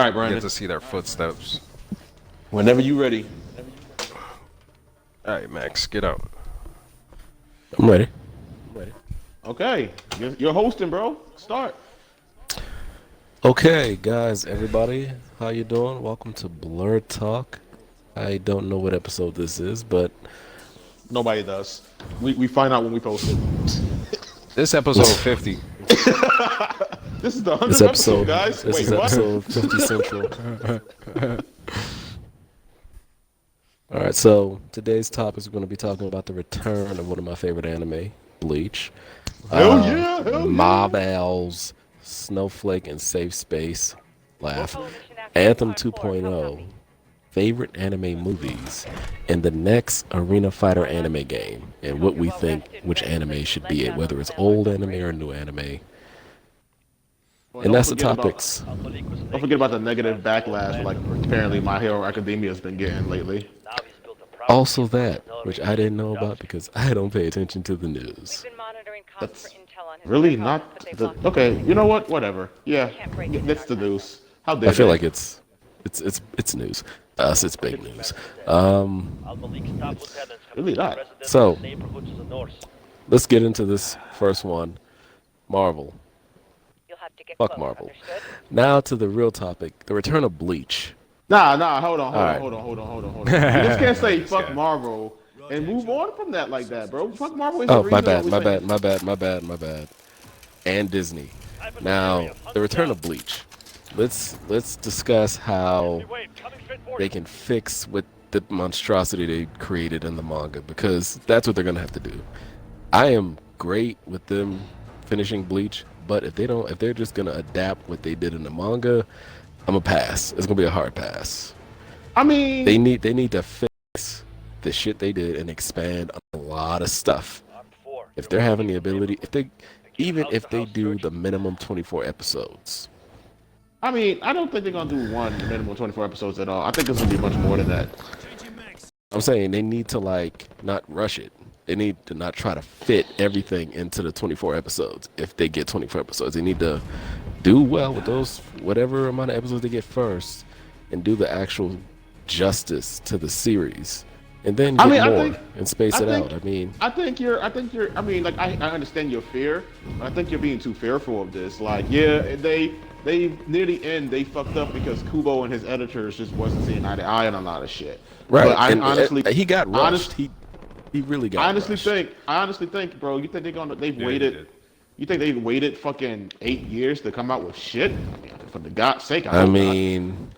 right, You get Brandon. to see their footsteps. Whenever you ready. All right, Max, get out. I'm ready. Okay, you're hosting, bro. Start. Okay, guys, everybody, how you doing? Welcome to Blur Talk. I don't know what episode this is, but Nobody does. We find out when we post it. This episode 50. This is the this 100th episode, episode, guys. this Wait, is what? episode 50 Central. All right, so today's topic is going to be talking about the return of one of my favorite anime, Bleach. Hell yeah, hell yeah. Marvel's Snowflake and Safespace, laugh. Anthem 2.0, favorite anime movies, and the next Arena Fighter anime game, and what we think which anime should be it, whether it's old anime or new anime. Well, And don't that's the forget about- topics. Don't forget about the negative backlash, like apparently My Hero Academia has been getting lately. Also that, which I didn't know about because I don't pay attention to the news. That's really not the. Okay, you know what? Whatever. Yeah, that's the news. How dare I feel they? like it's news. Us, it's big news. Really not. So let's get into this first one. Marvel. Fuck Marvel. Now to the real topic: the return of Bleach. Hold on. Alright. You just can't say fuck Marvel and move on from that like that, bro. Fuck Marvel is the Oh, reason my bad. And Disney. Now, the return of Bleach. Let's discuss how they can fix what the monstrosity they created in the manga, because that's what they're gonna have to do. I am great with them finishing Bleach, but if they're just gonna adapt what they did in the manga, I'm a pass. It's gonna be a hard pass. I mean, They need to fix the shit they did and expand on a lot of stuff. If they're having the ability, even if they do the minimum 24 episodes. I don't think they're gonna do one minimum 24 episodes at all. I think it's gonna be much more than that. I'm saying they need to not rush it. They need to not try to fit everything into the 24 episodes. If they get 24 episodes, they need to do well with those whatever amount of episodes they get first, and do the actual justice to the series, and then get more and space it out. I think you're. Like I understand your fear, but I think you're being too fearful of this. Like, yeah, they near the end they fucked up because Kubo and his editors just wasn't seeing eye to eye on a lot of shit. Right. But honestly, he got rushed. He really got. I honestly think, bro. You think they've waited? You think they waited fucking 8 years to come out with shit? For the God's sake, I mean,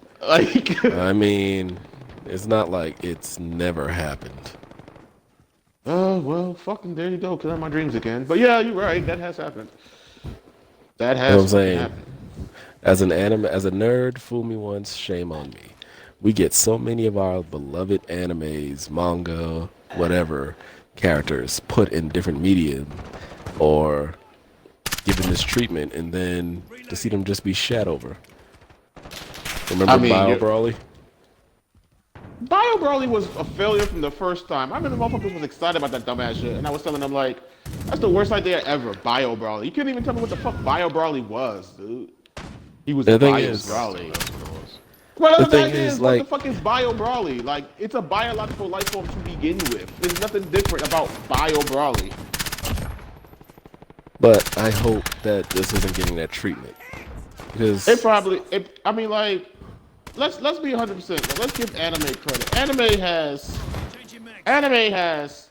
it's not like it's never happened. Oh well, fucking there you go. Killing my dreams again. But yeah, you're right. That has happened. That has You know what I'm saying? happened. As a nerd, fool me once, shame on me. We get so many of our beloved animes, manga, whatever characters put in different medium or given this treatment, and then to see them just be shat over. Remember Bio Brawly? Bio Brawly was a failure from the first time. I remember motherfuckers was excited about that dumbass shit, and I was telling them like, that's the worst idea ever. Bio Brawly. You couldn't even tell me what the fuck Bio Brawly was, dude. He was The thing Bio is- Brawly. Well, The the thing thing is, is, like- what the fuck is Bio Brawly? Like, it's a biological life form to begin with. There's nothing different about Bio Brawly. But I hope that this isn't getting that treatment, because Let's be 100%. Let's give anime credit. Anime has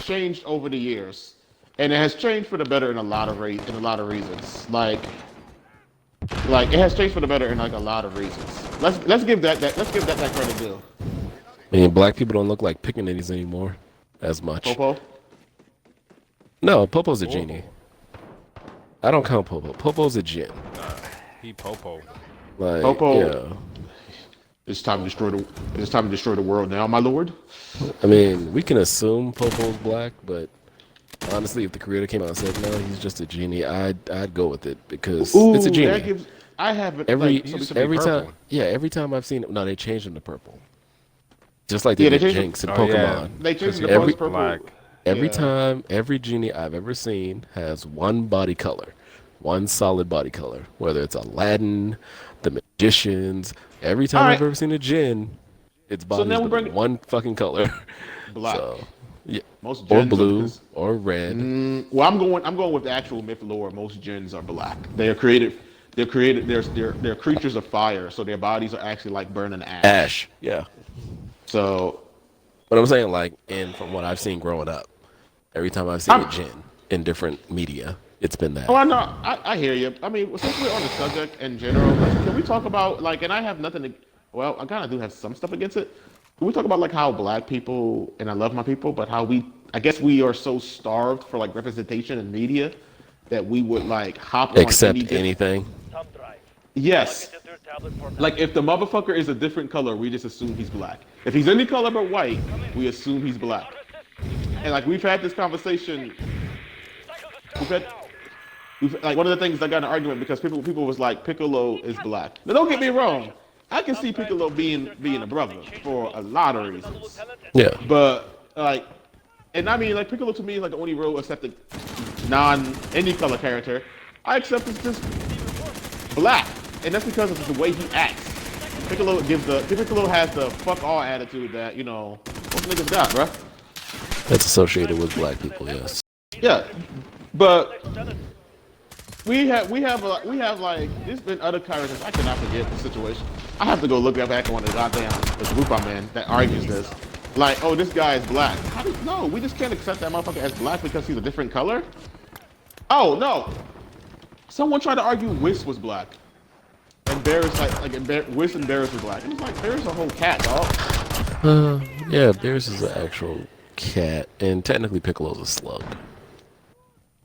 changed over the years, and it has changed for the better in a lot of reasons. Like it has changed for the better in like a lot of reasons. Let's give that credit due. black people don't look like pickaninnies anymore as much. Popo. No, Popo's a genie. I don't count Popo. Popo's a djinn. He Popo. Like, Popo. yeah. It's time to destroy the world now, my lord. We can assume Popo's black, but honestly, if the creator came out and said no, he's just a genie, I'd go with it because it's a genie. I haven't Every purple. time I've seen it, no, they changed him to purple, just like they did Jinx in Pokemon. Yeah. They changed the Every- purple. Black. Every Yeah. time, every genie I've ever seen has one body color, one solid body color. Whether it's Aladdin, the magicians. Every time All I've right. ever seen a djinn, its So body's now we the bring one fucking color. black. So, yeah, Most or gens are blue, because or red. well, I'm going with the actual myth lore. Most gens are black. They are created. They're created. They're creatures of fire, so their bodies are actually like burning ash. Ash, yeah. So But I'm saying, like, and from what I've seen growing up, every time I've seen I'm. a djinn in different media, it's been Oh, that. I know. I hear you. I mean, since we're on the subject in general, can we talk about like? And I have nothing to. Well, I kind of do have some stuff against it. Can we talk about like how black people and I love my people, but how we I guess we are so starved for like representation in media that we would like hop on any Accept different. anything. Yes. Like if the motherfucker is a different color, we just assume he's black. If he's any color but white, we assume he's black. And like we've had this conversation. We've had like one of the things I got in an argument because people was like Piccolo is black. Now don't get me wrong, I can see Piccolo being a brother for a lot of reasons, Yeah. but like, and I mean like Piccolo to me is like the only real accepted non any color character I accept is just black, and that's because of the way he acts. Piccolo has the fuck all attitude that most niggas got, bruh. That's associated with black people, yes. Yeah, but we have like there's been other characters I cannot forget the situation. I have to go look back on the goddamn the group I'm in that argues this. Like, oh, this guy is black. No, we just can't accept that motherfucker as black because he's a different color. Oh no, someone tried to argue Whis was black, and Barris Whis and Barris was black. And it's like Barris a whole cat, dog. Yeah, Bears is an actual cat, and technically Piccolo's a slug.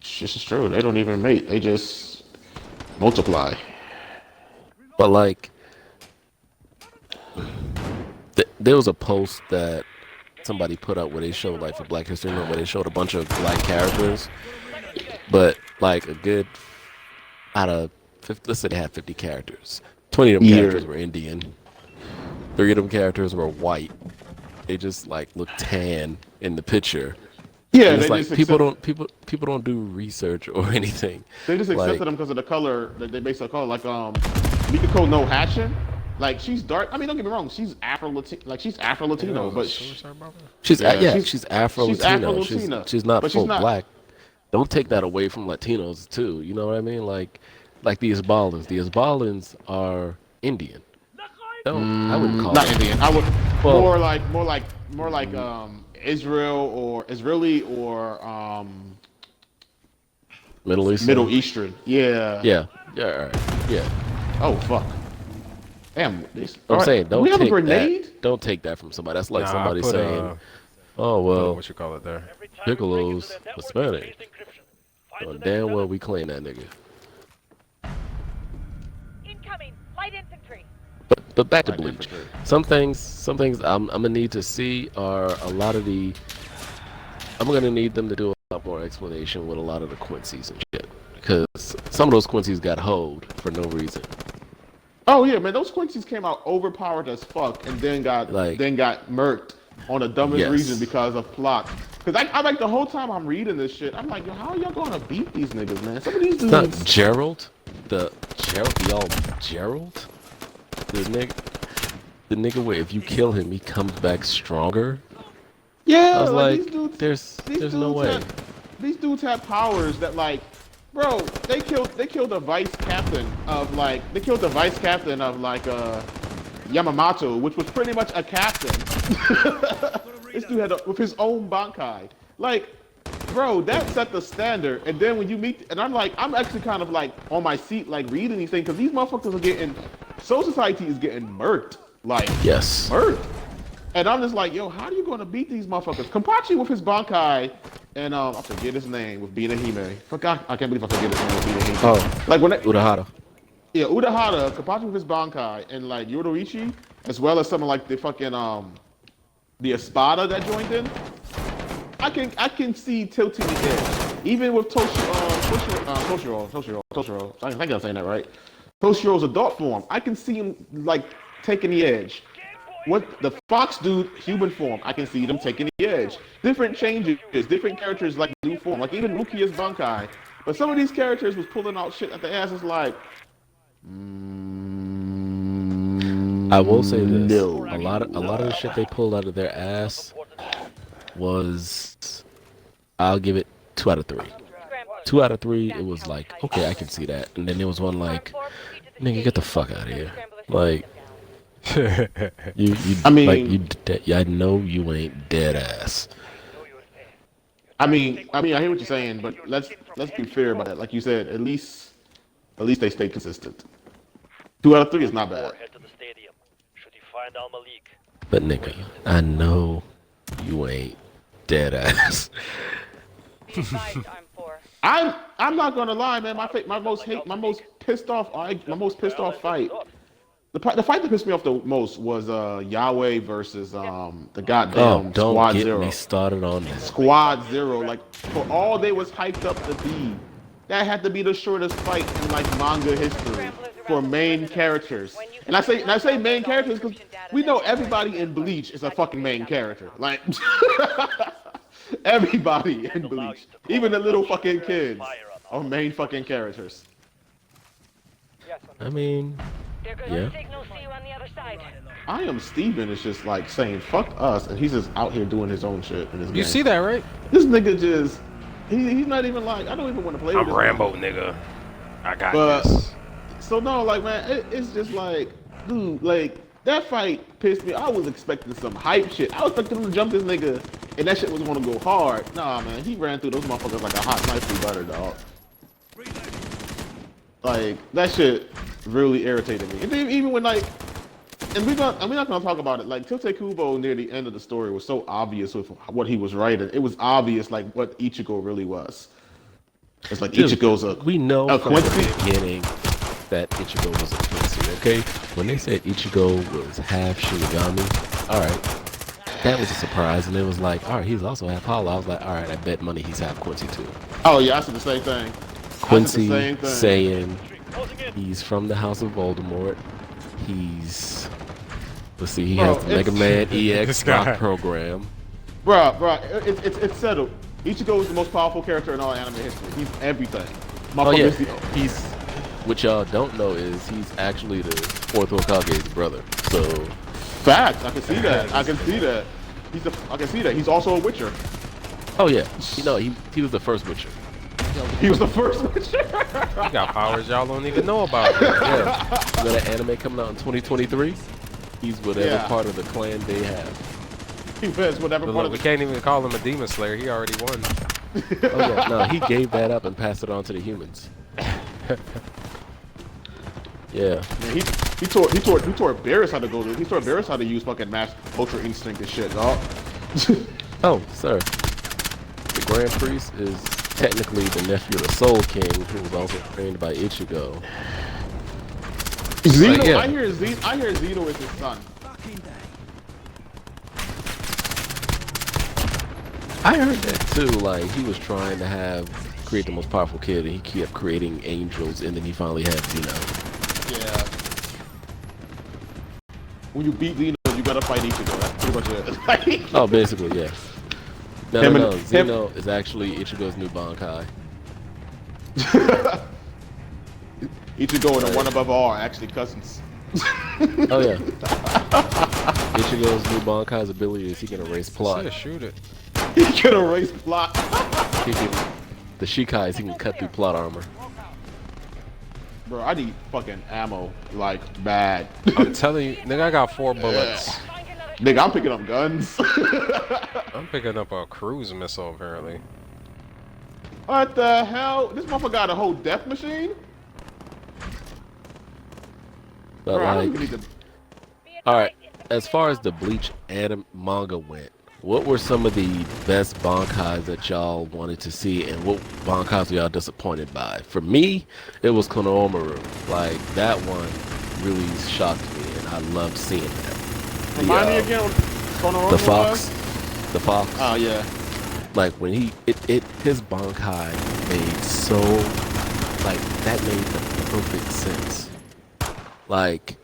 This is true. They don't even mate. They just multiply. But like, there was a post that somebody put up where they showed like for Black History Month, where they showed a bunch of black characters, but like a good out of 50, let's say they had 50 characters, 20 of them characters were Indian, 3 of them characters were white. They just like look tan in the picture. Yeah, it's they like just people don't do research or anything. They just like, accepted them because of the color that they based their color. Like Mikako no Hatchin, like she's dark. I mean, don't get me wrong, she's Afro Latino, but she's she's Afro Latino. She's not but full she's not. black. Don't take that away from Latinos too. You know what I mean? Like the Isbalans. The Isbalans are Indian. I wouldn't call Not them Indian. I would Well- more like Israel or Israeli or Middle East. Middle Eastern. Yeah. Yeah. Yeah. All right. Yeah. Oh fuck. Damn. I'm saying don't we have a take grenade. that. Don't take that from somebody. That's like Nah, somebody I put, saying, "Oh well, what you call it there? Piccolo's Hispanic." Well, damn well we claim that nigga. Incoming light infantry. But back to Like Bleach. infantry. Some things I'm gonna need to see are a lot of the. I'm gonna need them to do a lot more explanation with a lot of the Quincy's and shit, because some of those Quincy's got hoed for no reason. Oh yeah, man, those Quincy's came out overpowered as fuck, and then got murked on the dumbest Yes. reason because of plot. Because I like the whole time I'm reading this shit, I'm like, yo, how are y'all gonna beat these niggas, man? Some of these dudes. Not Gerald, Gerald, the nigga where if you kill him, he comes back stronger. Yeah, I was like, these dudes, there's no way. These dudes have powers that like, bro, they killed the vice captain of Yamamoto, which was pretty much a captain. This dude had with his own Bankai. Like, bro, that set the standard. And then when you meet, and I'm actually kind of like on my seat, like reading these things, because these motherfuckers are getting, Soul Society is getting murked. Like, Yes. murked. And I'm just like, yo, how are you gonna beat these motherfuckers? Kampachi with his Bankai, and I forget his name with Binahime. I can't believe I forget his name with Binahime. Oh, Like when Urahara. yeah, Udahara, Kapachi with his Bankai, and like Yoruichi, as well as some of like the fucking the Espada that joined in. I can see tilting the edge. Even with Toshiro. I think I'm saying that right. Toshiro's adult form. I can see him like taking the edge. What the Fox dude, human form, I can see them taking the edge. Different changes, different characters like new form, like even Rukia's Bankai. But some of these characters was pulling out shit at the ass. It's like, I will say this: No. a lot of the shit they pulled out of their ass was, I'll give it 2 out of 3. 2 out of 3, it was like, okay, I can see that. And then there was one like, nigga, get the fuck out of here. Like, you I mean, like I know you ain't dead ass. I mean, I hear what you're saying, but let's be fair about it. Like you said, at least they stay consistent. 2 out of 3 is not bad. Head to the stadium. Should you find Al Malik? But nigga, I know you ain't dead ass. I'm not gonna lie, man. My most pissed off fight. The fight that pissed me off the most was Yahweh versus the goddamn don't Squad get Zero. me started on that. Squad Zero, like for all they was hyped up to be, that had to be the shortest fight in like manga history for main characters. And I say main characters because we know everybody in Bleach is a fucking main character. Like everybody in Bleach, even the little fucking kids, are main fucking characters. I mean, yeah. I Am Steven is just like saying fuck us, and he's just out here doing his own shit in this game. You see that, right? This nigga just he's not even like, I don't even want to play with I'm this Rambo, nigga. nigga. I got But this. so no, like man, it's just like, dude, like that fight pissed me. I was expecting some hype shit. I was expecting him to jump this nigga, and that shit was gonna go hard. Nah, man, he ran through those motherfuckers like a hot knife through butter, dog. Like that shit really irritated me. And then even when like, and we're not gonna talk about it. Like Tite Kubo near the end of the story was so obvious with what he was writing. It was obvious like what Ichigo really was. It's like Dude, Ichigo's we know a from Quincy. the beginning that Ichigo was a Quincy, okay? When they said Ichigo was half Shinigami, alright, that was a surprise, and it was like, alright, he's also half Hollow. I was like, alright, I bet money he's half Quincy too. Oh yeah, I said the same thing. Quincy I said the same thing. saying he's from the House of Voldemort. He's, let's see, he Bro, has the Mega Man EX This guy. rock program. Bruh, it's settled. Ichigo is the most powerful character in all anime history. He's everything. Oh yeah, Motherfuckers- he's, what y'all don't know is he's actually the fourth Hokage's brother. So, Facts. I can see that. I can see that. I can see that. He's also a Witcher. oh yeah, you know, he was the first Witcher. He was the first Witcher. He got powers y'all don't even know about. Yeah, you know that anime coming out in 2023? He's whatever Yeah. part of the clan they have. He was whatever But part look, of we can't even call him a demon slayer. He already won. Oh yeah, no, he gave that up and passed it on to the humans. Yeah. Man, he taught Beerus how to go. He taught Beerus how to use fucking mass ultra instinct and shit, dog. Oh, sir. The Grand Priest is technically the nephew of the Soul King, who was also trained by Ichigo. Zeno, yeah. I hear Zeno is his son. I heard that too. Like he was trying to create the most powerful kid, and he kept creating angels, and then he finally had Zeno. Yeah. When you beat Zeno, you gotta fight Ichigo. That's pretty much it. Oh, basically, yeah. No, Him no, and- no. Zeno is actually Ichigo's new Bankai. Ichigo and the one above all are actually cousins. Oh yeah. Ichigo's new Bankai's ability is he can erase plot. Shit, shoot it. He can erase plot. He can, the Shikais, he can cut through plot armor. Bro, I need fucking ammo, like, bad. I'm telling you, nigga, I got 4 bullets. Nigga, I'm picking up guns. I'm picking up a cruise missile apparently. What the hell? This motherfucker got a whole death machine? But Bro, I don't like, even need to... alright, as far as the Bleach anime manga went, what were some of the best Bankais that y'all wanted to see, and what Bankais were y'all disappointed by? For me, it was Konohamaru. Like, that one really shocked me, and I loved seeing that. Remind me again what Konohamaru The fox. was? The fox. Oh, yeah. Like, when his Bankai made so, like, that made the perfect sense. Like,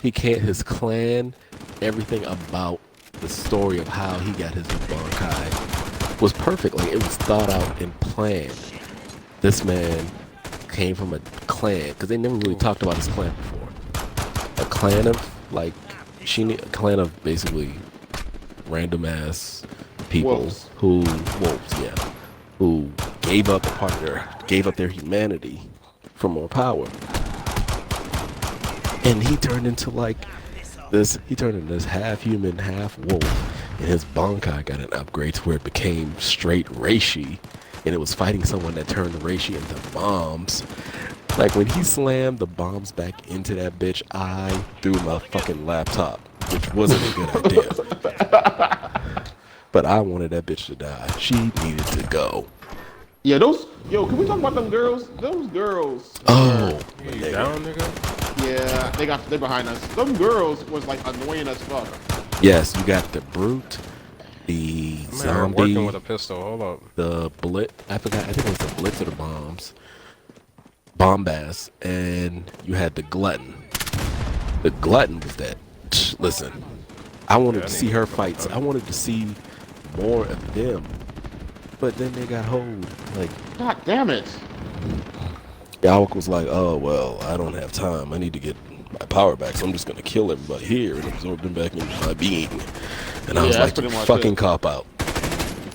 his clan, everything about the story of how he got his Bankai was perfect. Like, it was thought out and planned. This man came from a clan, because they never really talked about his clan before. A clan of, like, a clan of basically random ass people Wolves. who who gave up their humanity for more power. And he turned into this half human, half wolf. And his Bankai got an upgrade to where it became straight Reishi. And it was fighting someone that turned Reishi into bombs. Like when he slammed the bombs back into that bitch, I threw my fucking laptop, which wasn't a good idea. But I wanted that bitch to die. She needed to go. Yeah, can we talk about them girls? Those girls. Oh, You down, nigga? Yeah, they're behind us. Them girls was like annoying as fuck. yes, you got the brute, the I'm zombie, working with a pistol. Hold up. the blitz. I think it was the blitz or the bombast, and you had the glutton. The glutton was that. Listen, I wanted to see her fights. I wanted to see more of them, but then they got hold. Like, God damn it. Yawak was like, oh, well, I don't have time. I need to get my power back, so I'm just going to kill everybody here and absorb them back into my being. And I was like, fucking cop out.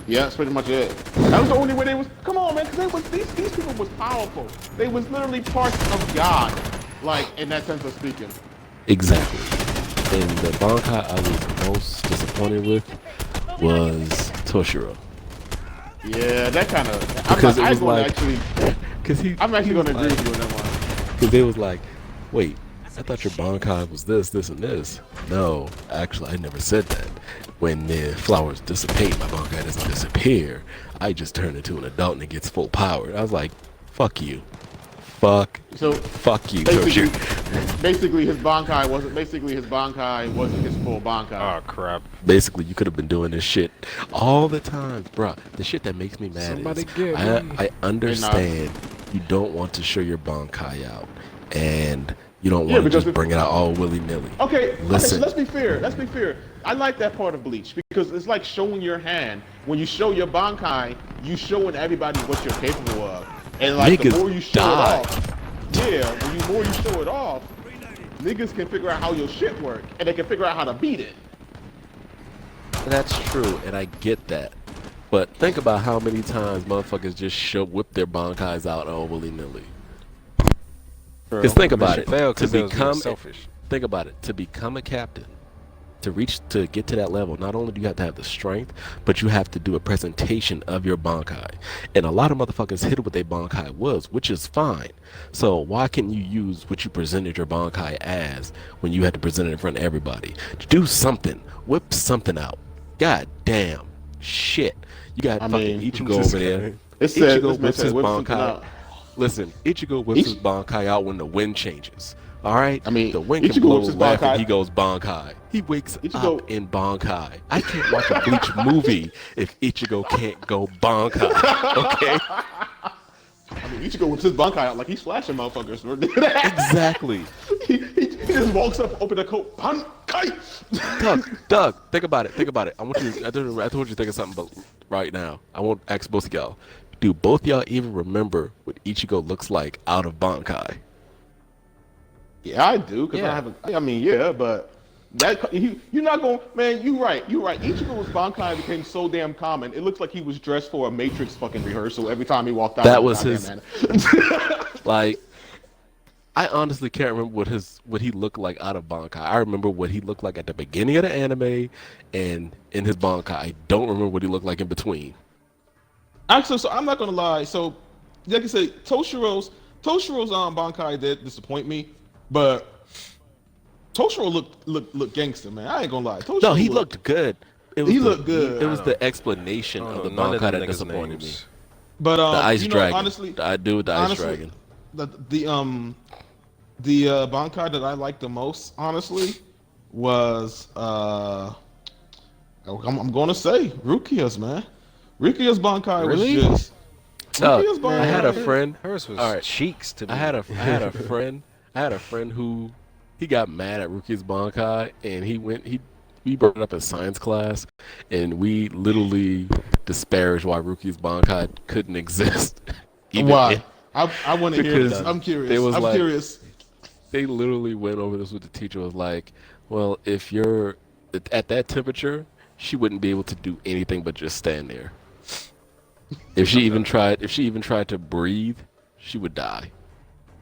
Yeah, that's pretty much it. That was the only way they was. Come on, man, because these people was powerful. They was literally parts of God, like in that sense of speaking. Exactly. And the Bankai I was most disappointed with was Toshiro. Yeah, that kind of. Because it was like, I'm actually going to agree with you on that one. Because they was like, wait, I thought your Bankai was this, and this. No, actually, I never said that. When the flowers dissipate, my Bankai doesn't disappear. I just turn into an adult and it gets full power. I was like, fuck you. Fuck you, Toshiro. Basically, his Bankai wasn't his full Bankai. Oh crap. Basically, you could have been doing this shit all the time, bruh. The shit that makes me mad Somebody is get me. I understand you don't want to show your Bankai out, and you don't want to just bring it out all willy-nilly. Okay, so Listen. let's be fair. I like that part of Bleach because it's like showing your hand. When you show your Bankai, you showing everybody what you're capable of. And like Niggas the more you show die. it off, the more you show it off, niggas can figure out how your shit work, and they can figure out how to beat it. That's true, and I get that. But think about how many times motherfuckers just whip their Bankais out all willy-nilly. Because think about it. Think about it. To become a captain, to get to that level, not only do you have to have the strength, but you have to do a presentation of your Bankai. And a lot of motherfuckers hit what their Bankai was, which is fine. So why can't you use what you presented your Bankai as when you had to present it in front of everybody? Do something. Whip something out. God damn. Shit. You got Ichigo over there. Ichigo whips his Bankai. Listen, Ichigo whips his Bankai out when the wind changes. All right, the wind can blow left and he goes Bankai. He wakes up in Bankai. I can't watch a Bleach movie if Ichigo can't go Bankai. Okay. Ichigo whips his Bankai out like he's flashing motherfuckers. Exactly. he just walks up, open the coat, Bankai. Doug, think about it. I told you to think of something, but right now, I won't ask both of y'all. Do both y'all even remember what Ichigo looks like out of Bankai? Yeah, I do, because I haven't. I mean, yeah, but that you're not going. Man, you're right. Ichigo's Bankai became so damn common. It looks like he was dressed for a Matrix fucking rehearsal every time he walked out. That was his. Like, I honestly can't remember what he looked like out of Bankai. I remember what he looked like at the beginning of the anime, and in his Bankai. I don't remember what he looked like in between. Actually, so I'm not gonna lie. So, like I said, Toshiro's Bankai did disappoint me. But Toshiro looked gangster, man. I ain't gonna lie. No, he looked good. He looked good. It was the explanation of the Bankai that disappointed me. But the ice dragon. Honestly, I do with the ice dragon. The Bankai that I liked the most, honestly, was I'm gonna say Rukia's, man. Rukia's Bankai was just. Rukia's Bankai. I had a friend. Hers was cheeks to me. I had a friend who he got mad at Rukia's Bankai, and we brought it up in science class, and we literally disparaged why Rukia's Bankai couldn't exist. Why? I want to hear this. I'm curious. Curious. They literally went over this with the teacher. Was like, Well, if you're at that temperature, she wouldn't be able to do anything but just stand there. If she even tried to breathe, she would die.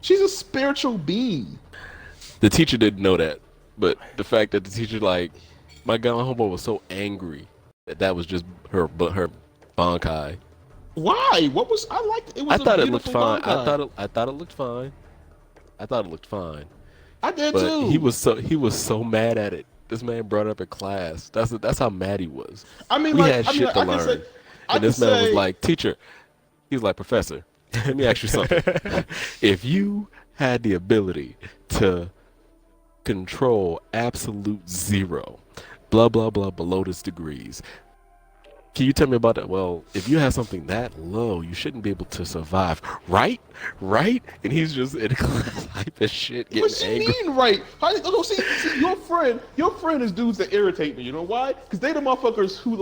She's a spiritual being. The teacher didn't know that, but the fact that the teacher my god, homo was so angry that was just her bankai. Why? What was I liked? It was. I thought a it looked beautiful fine. Bankai. I thought it looked fine. I thought it looked fine. I did But too. he was so mad at it. This man brought it up in class. That's how mad he was. I mean, We like, had I mean, shit like, to I can learn. say, I And this can man was say- like, teacher. He was like, professor, let me ask you something. If you had the ability to control absolute zero, blah, blah, blah, below this degrees, can you tell me about that? Well, if you have something that low, you shouldn't be able to survive. Right? Right? And he's just in class type of shit, getting What you angry. mean, right? No, see, your friend is dudes that irritate me. You know why? Because they the motherfuckers who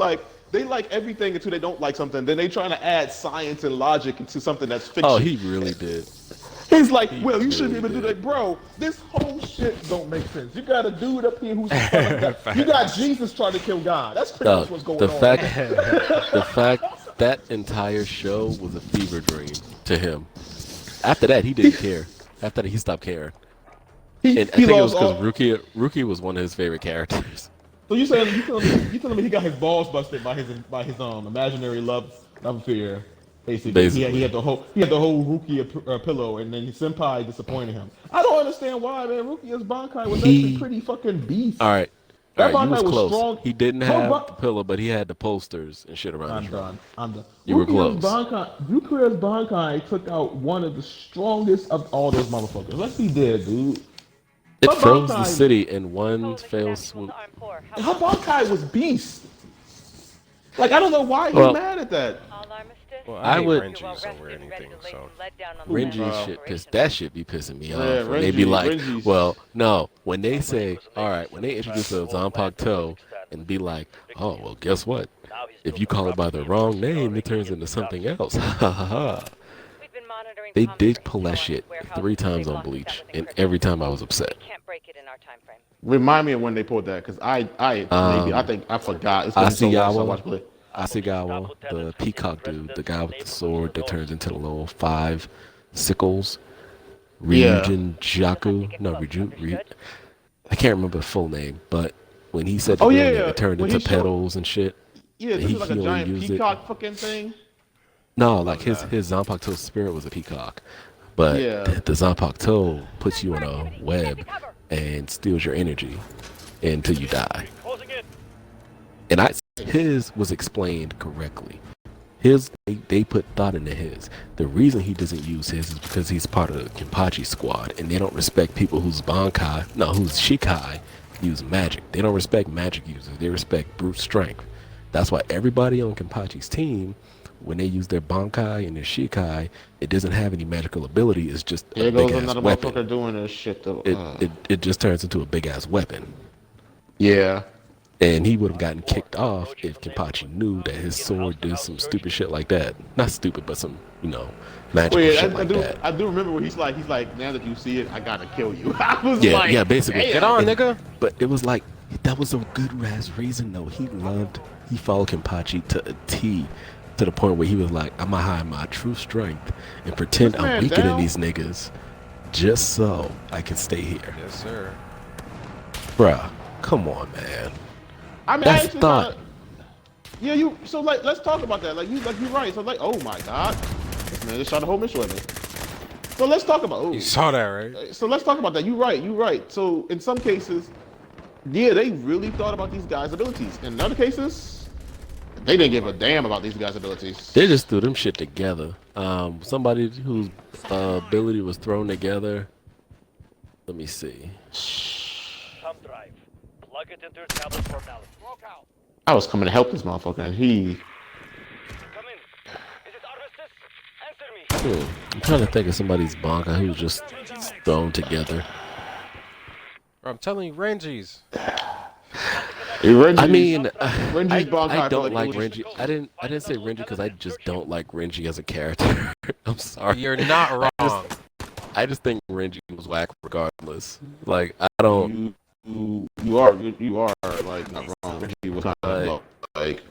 they like everything until they don't like something. Then they trying to add science and logic into something that's fiction. Oh, he really did. He's like, well, you shouldn't really even do did. that, bro. This whole shit don't make sense. You got a dude up here who's you got Jesus trying to kill God. That's pretty much what's going the on. fact, the fact that entire show was a fever dream to him. After that, he didn't care. After that, he stopped caring. And I think it was because Rookie was one of his favorite characters. So you telling me he got his balls busted by his imaginary love affair. Basically. He had the whole Ruki pillow, and then his senpai disappointed him. I don't understand why, man. Ruki's Bankai was actually pretty fucking beast. All right, That you Bankai was was close. strong. He didn't have the pillow, but he had the posters and shit around his room. I'm done. You were close. Ruki's Bankai took out one of the strongest of all those motherfuckers. Let's be dead, dude. It Her froze the Bankai- city in one Follow the fell connections swoop. to Arm Corps. Her Bankai was beast. Like, I don't know why he's Well- mad at that. All armistice. Well, I I hate would- Renji's over anything, so. Renji shit that shit be pissing me off. Yeah, When they be like, Renji's- well, no, when they say, all right, when they introduce a Zanpakuto toe and be like, oh, well, guess what? If you call it by the wrong name, it turns into something else. Ha ha ha. They did pull that shit 3 times on Bleach, and every time I was upset. Can't break it in our time frame. Remind me of when they pulled that, because I think I forgot. It's been so long since I watched play. Asigawa, the peacock dude, the guy with the sword that turns into the little 5 sickles. Yeah. Ryujin Jaku. No, I can't remember the full name, but when he said Oh, the yeah, name, yeah. it turned When into he showed- petals and shit. Yeah, this He is like a only giant used it. peacock fucking thing. No, like his Zanpakuto spirit was a peacock, but Yeah. the Zanpakuto puts you in a web and steals your energy until you die. Closing in. And his was explained correctly. They put thought into his. The reason he doesn't use his is because he's part of the Kenpachi squad, and they don't respect people whose Shikai use magic. They don't respect magic users. They respect brute strength. That's why everybody on Kenpachi's team, when they use their Bankai and their Shikai, it doesn't have any magical ability. It's just Here a goes big ass another weapon. motherfucker doing this shit though. It just turns into a big ass weapon. Yeah. And he would have gotten kicked off if Kenpachi knew that his sword did some stupid shit like that. Not stupid, but some, magical Wait, shit like that. I do remember when he's like, now that you see it, I gotta kill you. I was Yeah, like, yeah, basically. damn. Get on, nigga. But it was like, that was a good ass reason though. He followed Kenpachi to a T, to the point where he was like, I'm gonna hide my true strength and pretend This I'm man weaker than down? these niggas just so I can stay here. Yes, sir. Bruh, come on, man. I mean, That's I actually thought. Yeah, so like, let's talk about that. Like you're right. So like, oh my god, this man just shot a whole mission with me. So let's talk about. You saw that, right? So let's talk about that. You're right. So in some cases, yeah, they really thought about these guys' abilities. In other cases, they didn't give a damn about these guys' abilities. They just threw them shit together. Somebody whose ability was thrown together. Let me see. Thumb drive. Plug it into your tablet for analysis. Walk out. I was coming to help this motherfucker, and he. Come in. Is it armistice? Answer me. I'm trying to think of somebody's Bankai who was just thrown together. Bro, I'm telling you, Renji's. I mean, Renji's Bankai I don't felt like it was- Renji. I didn't say Renji because I just don't like Renji as a character. I'm sorry. You're not wrong. I just think Renji was whack regardless. Like I don't. you are like not wrong. Renji was kind of low, like.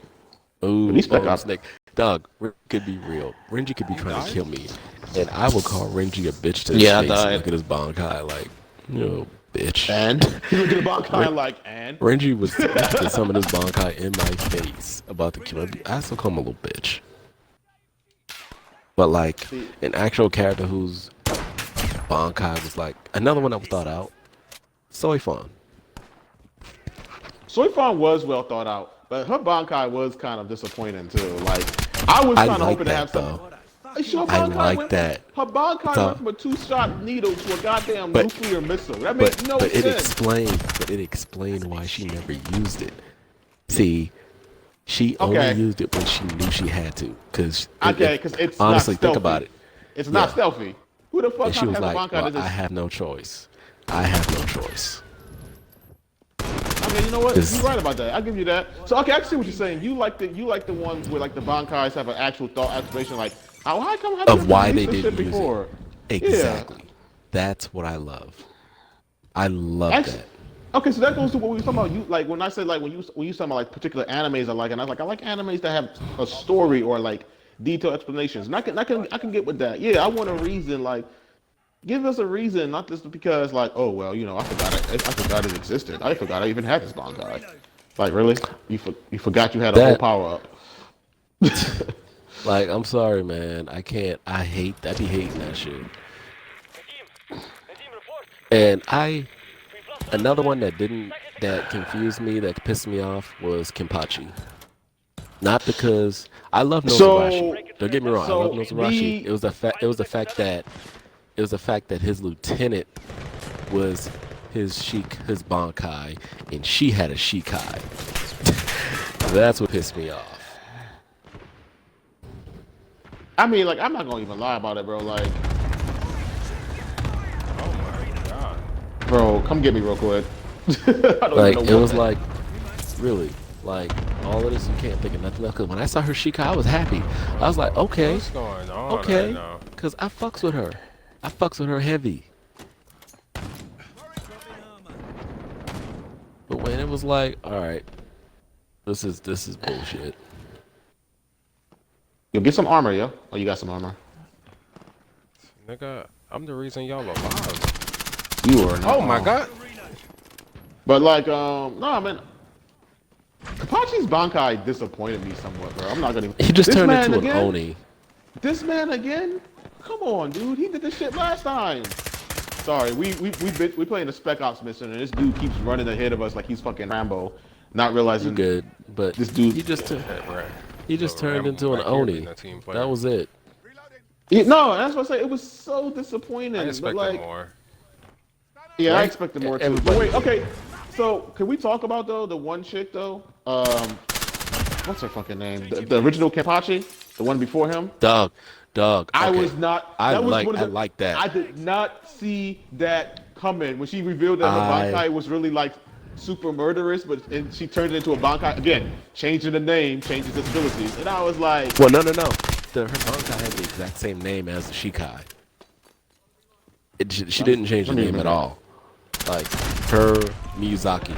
Ooh, These spec ops. Snake. Dog, Renji could be real. Renji could be trying to kill me. And I will call Renji a bitch to his Yeah, I face died. and look at his Bankai like, bitch. And you look at the Bankai like, and Renji was to summon his Bankai in my face about to kill me. I still call him a little bitch. But like, an actual character whose Bankai was like, another one that was thought out, Soifon. Soifon was well thought out, but her Bankai was kind of disappointing too. Like, I was kind of hoping to have some. I like that. Her Bankai went from a 2-shot needle to a goddamn nuclear missile. That makes no but sense. it explained why she never used it. See, she only used it when she knew she had to. Because it's honestly, not stealthy. think about it. It's not stealthy. Who the fuck And she was has like, a Bankai well, that I have no choice. I have no choice. I mean, you know what? You're right about that. I'll give you that. So, okay, I see what you're saying. You like the ones where like the Bankais have an actual thought activation, like, how come Of why they didn't use before? it. Exactly. Yeah. That's what I love. I love that. Okay, so that goes to what we were talking about. You like when I said like when you talking about like particular animes I like, and I was like, I like animes that have a story or like detailed explanations. And I can get with that. Yeah, I want a reason. Like, give us a reason, not just because like, oh well, I forgot it existed. I forgot I even had this Bankai. Like, really? You forgot you had a whole power up. Like, I'm sorry, man. I can't. I be hating that shit. And another one that confused me, that pissed me off was Kenpachi. Not because I love Nozarashi. Don't get me wrong, I love Nozarashi. It was the fact that his lieutenant was his Bankai, and she had a Shikai. That's what pissed me off. I mean, like, I'm not gonna even lie about it, bro. Like, Oh my god. bro, come get me real quick. Like, it was like, really, like, all of this, you can't think of nothing else. Because when I saw her Shikai, I was happy. I was like, okay, What's going on okay, right now? because I fucks with her. I fucks with her heavy. But when it was like, all right, this is bullshit. Yo, get some armor, yo. Oh, you got some armor. Nigga, I'm the reason y'all alive. You are not. Oh my god. But like, no, I mean, Kapachi's Bankai disappointed me somewhat, bro. I'm not gonna. He just turned into an Oni. This man again? Come on, dude. He did this shit last time. Sorry, we playing a Spec Ops mission, and this dude keeps running ahead of us like he's fucking Rambo, not realizing. Good, but this dude. He just turned into an Oni. That was it. No, that's what I say. It was so disappointing. I expected like, more. Yeah, I expected more too. But wait, okay. So can we talk about though the one chick though? What's her fucking name? The original Kenpachi, the one before him. Dog. Okay. I like that. I did not see that coming when she revealed that her Bankai was really like super murderous, and she turned it into a Bankai again, changing the name, changes its abilities, and I was like, well, no. Her Bankai had the exact same name as the Shikai. She didn't change the name at all. Like her Miyazaki.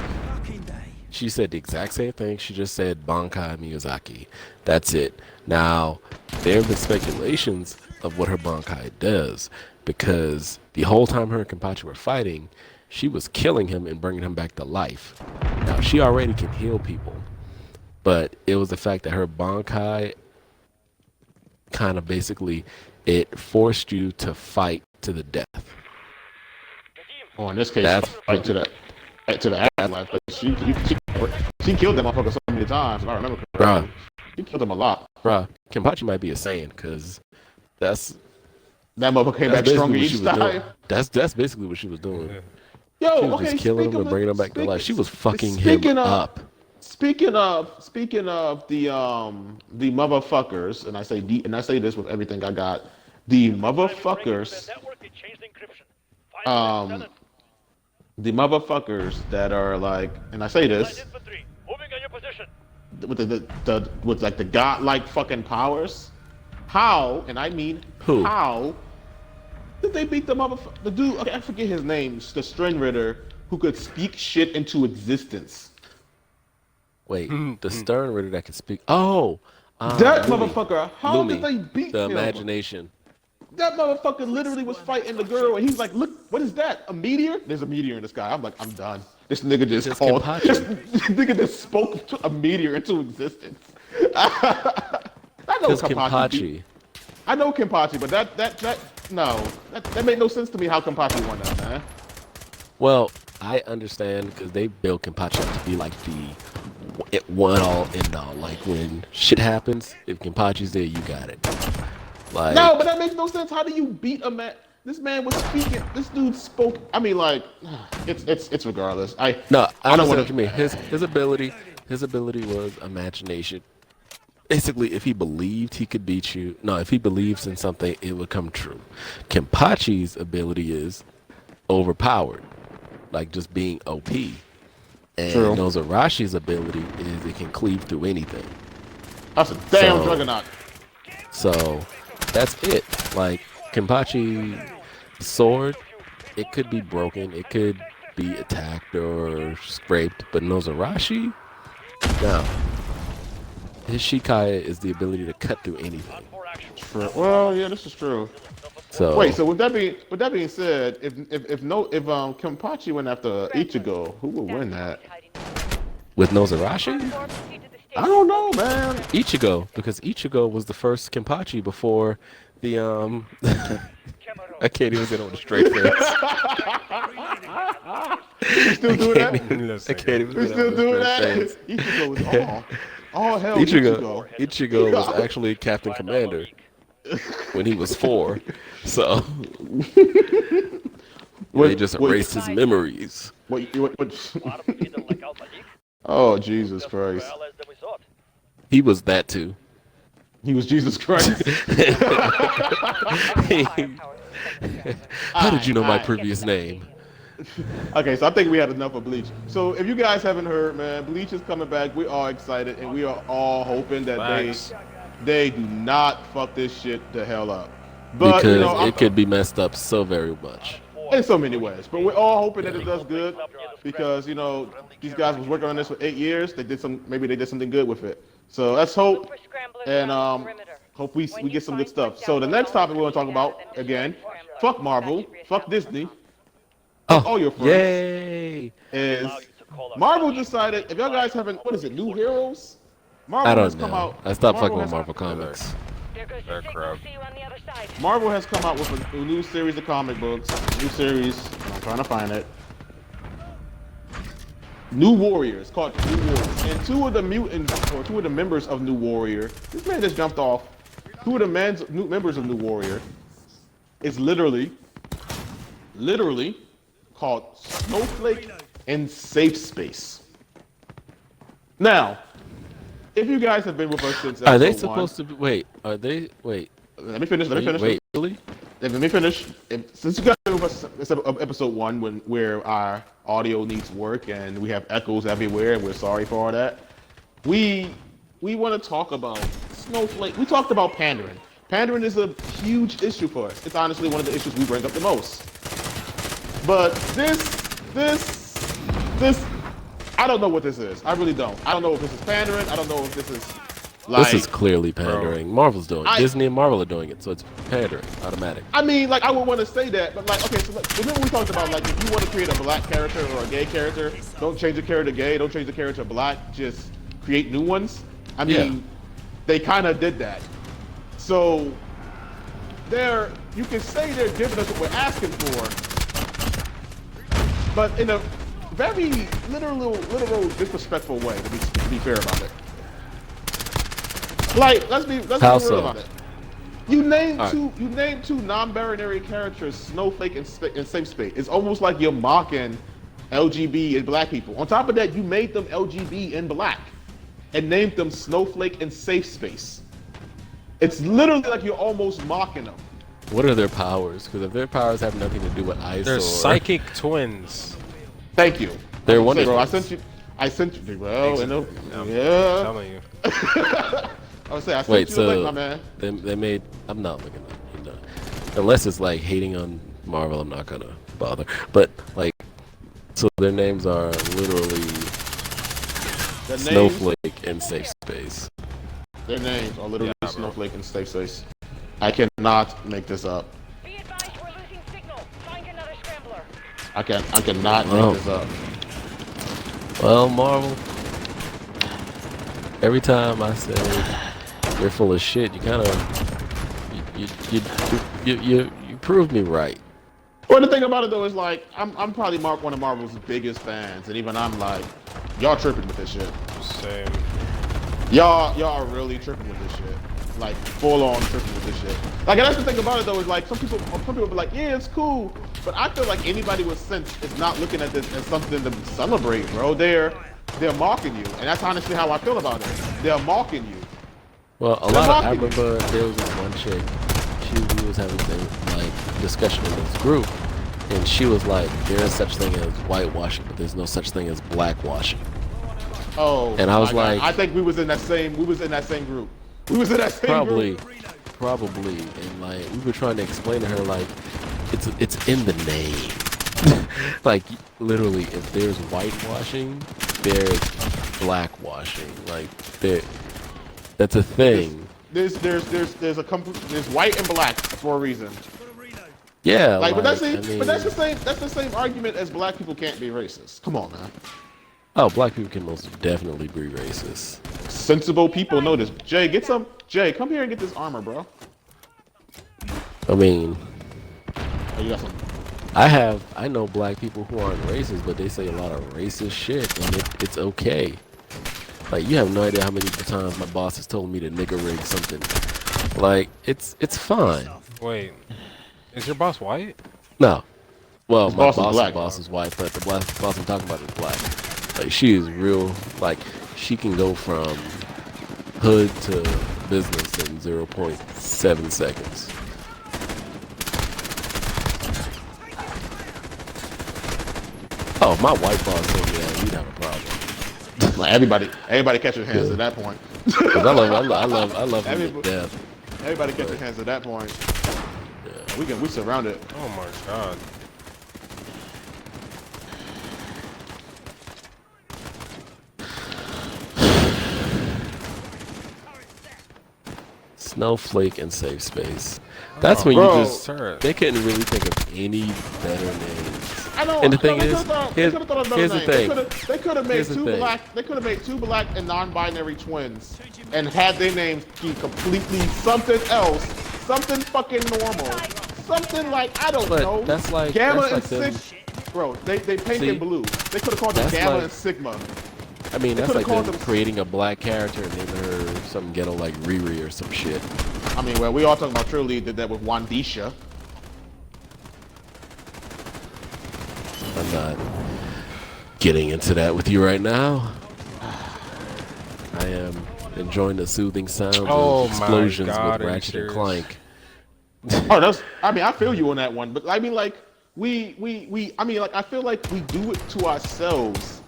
She said the exact same thing. She just said Bankai Miyazaki. That's it. Now, there have been speculations of what her Bankai does, because the whole time her and Kenpachi were fighting, she was killing him and bringing him back to life. Now, she already can heal people, but it was the fact that her Bankai kind of basically, it forced you to fight to the death. oh, in this case, fight to the afterlife. But she killed that motherfucker so many times. If I remember correctly. She killed him a lot. Bruh, Kenpachi might be a Saiyan, because that motherfucker came back stronger each time. That's basically what she was doing. Yo, she was just killing him and bringing him back to life. She was fucking him up. Speaking of the motherfuckers, and I say this with everything I got, the motherfuckers, the motherfuckers that are like, and I say this with like the godlike fucking powers. How, and I mean how, did they beat the dude? Okay, I forget his name. The String Ritter who could speak shit into existence. Wait, the Stern Ritter that can speak. Oh, That Lumi. motherfucker, how did Lumi, they beat the him? imagination. That motherfucker literally was fighting the girl, and he's like, "Look, what is that? A meteor? There's a meteor in the sky." I'm like, "I'm done." This nigga just It's called. Kenpachi. This nigga just spoke to a meteor into existence. I know Because Kenpachi. beat- Kenpachi. I know Kenpachi, but that made no sense to me. How Kenpachi won that, man? Well, I understand because they built Kenpachi up to be like the one all end all. Like when shit happens, if Kenpachi's there, you got it. Like No, but that makes no sense. How do you beat a man? This man was speaking. This dude spoke. I mean, like, it's regardless. no, I don't understand wanna- what you mean. His ability was imagination. Basically, if he believed he could beat you, no, if he believes in something, it would come true. Kenpachi's ability is overpowered, like just being OP. And True. Nozarashi's ability is it can cleave through anything. That's a damn So- juggernaut. So that's it. Like Kenpachi sword, it could be broken, it could be attacked or scraped, but Nozarashi, no. His Shikaya is the ability to cut through anything. True. Well, yeah, this is true. So Wait, so with that being said, if Kenpachi went after Ichigo, who would win that? with Nozarashi, Proceed to the I station. don't know, man. Ichigo, because Ichigo was the first Kenpachi before the I can't even say it on a straight face. You still do that? I can't even You say still on a do straight that? face. Ichigo was all hell. Ichigo. Ichigo was actually Captain Commander when he was 4. So they just erased his memories. What? Oh, Jesus Christ. He was that too. He was Jesus Christ. How did you know my previous name? Okay, so I think we had enough of Bleach. So if you guys haven't heard, man, Bleach is coming back. We're all excited, and we are all hoping that Facts. they do not fuck this shit the hell up. But Because you know, it could be messed up so very much. in so many ways. But we're all hoping that it does good because you know these guys was working on this for 8 years. Maybe they did something good with it. So let's hope Super scramblers and around the perimeter. hope we When you get some good find stuff. breakdown So the next topic we want to talk about again, fuck Marvel, fuck Disney, fuck all your friends. Yay! Is Marvel decided, if y'all guys haven't, what is it, New Heroes? Marvel I has don't come know. out. I stopped fucking with has- Marvel Comics. There goes the That signal. crap. See you on the other side. Marvel has come out with a new series of comic books. New series. I'm trying to find it. New Warriors, called New Warriors. And two of the mutants, or two of the members of New Warrior, this man just jumped off. Two of the new members of New Warrior is literally called Snowflake and Safespace. Now, if you guys have been with us since Are they episode supposed to be? Wait, are they? Wait. Let me finish. Let me finish. Wait, really? Let me finish. Since you guys been with us instead of episode 1, where our audio needs work and we have echoes everywhere, and we're sorry for all that. We want to talk about Snowflake. We talked about pandering. Pandering is a huge issue for us. It's honestly one of the issues we bring up the most. But this, I don't know what this is. I really don't. I don't know if this is pandering. I don't know if this is like. This is clearly pandering. Marvel's doing it. I- Disney and Marvel are doing it, so it's pandering, automatic. I mean, like, I would want to say that, but like, okay, so like, remember we talked about like, if you want to create a black character or a gay character, don't change the character gay, don't change the character black, just create new ones. I mean, they kind of did that. So, you can say they're giving us what we're asking for, but in a very literal disrespectful way, to be fair about it. Like, let's be How real so? about it. You named All right. two non-binary characters, Snowflake and Safespace. It's almost like you're mocking LGB and black people. On top of that, you made them LGB and black and named them Snowflake and Safespace. It's literally like you're almost mocking them. What are their powers? Because if their powers have nothing to do with ice They're or psychic twins. Thank you. They're I Wonder bro, I Twins. sent you. Well, I'm yeah. telling you. I would say I sent Wait, you the link, my so man. they made. I'm not looking at it. Unless it's like hating on Marvel, I'm not gonna bother. But like So their names are literally Their names, Snowflake and Safespace. their names are literally Yeah, bro. Snowflake and Safespace. I cannot make this up. Be advised, we're losing signal. Find another scrambler. I cannot Oh. make this up. Well, Marvel, every time I say you're full of shit, you kind of you prove me right. Well, the thing about it though is like I'm probably one of Marvel's biggest fans, and even I'm like, y'all tripping with this shit. Same. Y'all are really tripping with this shit. Like full on tripping with this shit. Like, and that's the thing about it though is like some people be like, yeah, it's cool, but I feel like anybody with sense is not looking at this as something to celebrate, bro. They're mocking you, and that's honestly how I feel about it. They're mocking you. Well, I remember there was this one chick. We was having a like discussion in this group, and she was like, "There is such thing as whitewashing, but there's no such thing as blackwashing." Oh, And I was my God. like, I think we was in that same group. We was in that same group. probably, and like we were trying to explain to her like, it's in the name. Like literally, if there's whitewashing, there's blackwashing. Like that's a thing. There's white and black for a reason. Yeah, Like, but that's I mean, that's the same argument as black people can't be racist. Come on, man. oh, black people can most definitely be racist. Sensible people know this. Jay, come here and get this armor, bro. I mean, Oh, you got some. I know black people who aren't racist, but they say a lot of racist shit, and it's okay. Like, you have no idea how many times my boss has told me to nigger rig something. Like, it's fine. Wait, is your boss white? No. Well, His my boss is black. boss is white, but the black boss I'm talking about is black. Like, she is real, like, she can go from hood to business in 0.7 seconds. Oh, if my white boss told me that, we'd have a problem. Like, everybody catch your hands at that point. 'Cause I love him to death. Everybody catch your hands at that point. Yeah. We surrounded. Oh my god. Snowflake and Safespace. That's Oh, when bro. you just Sir. they couldn't really think of any better names. I know. And the thing they is, could've thought- here's- they could've thought of here's another the name. thing. They could have made Here's the two thing. black. They could have made two black and non-binary twins, and had their names be completely something else, something fucking normal, something like I don't But know. that's like- Gamma that's and like Sigma. Bro, they pink See? and blue. They could have called them That's Gamma like- and Sigma. I mean, They that's could've like called them them- creating a black character and naming her some ghetto like Riri or some shit. I mean, well, we all talking about Trilly did that with Wandisha. I'm not getting into that with you right now. I am enjoying the soothing sounds Oh of my explosions God, with are you Ratchet and serious? Clank. Oh, I mean, I feel you on that one, but I mean, like, I mean, like, I feel like we do it to ourselves,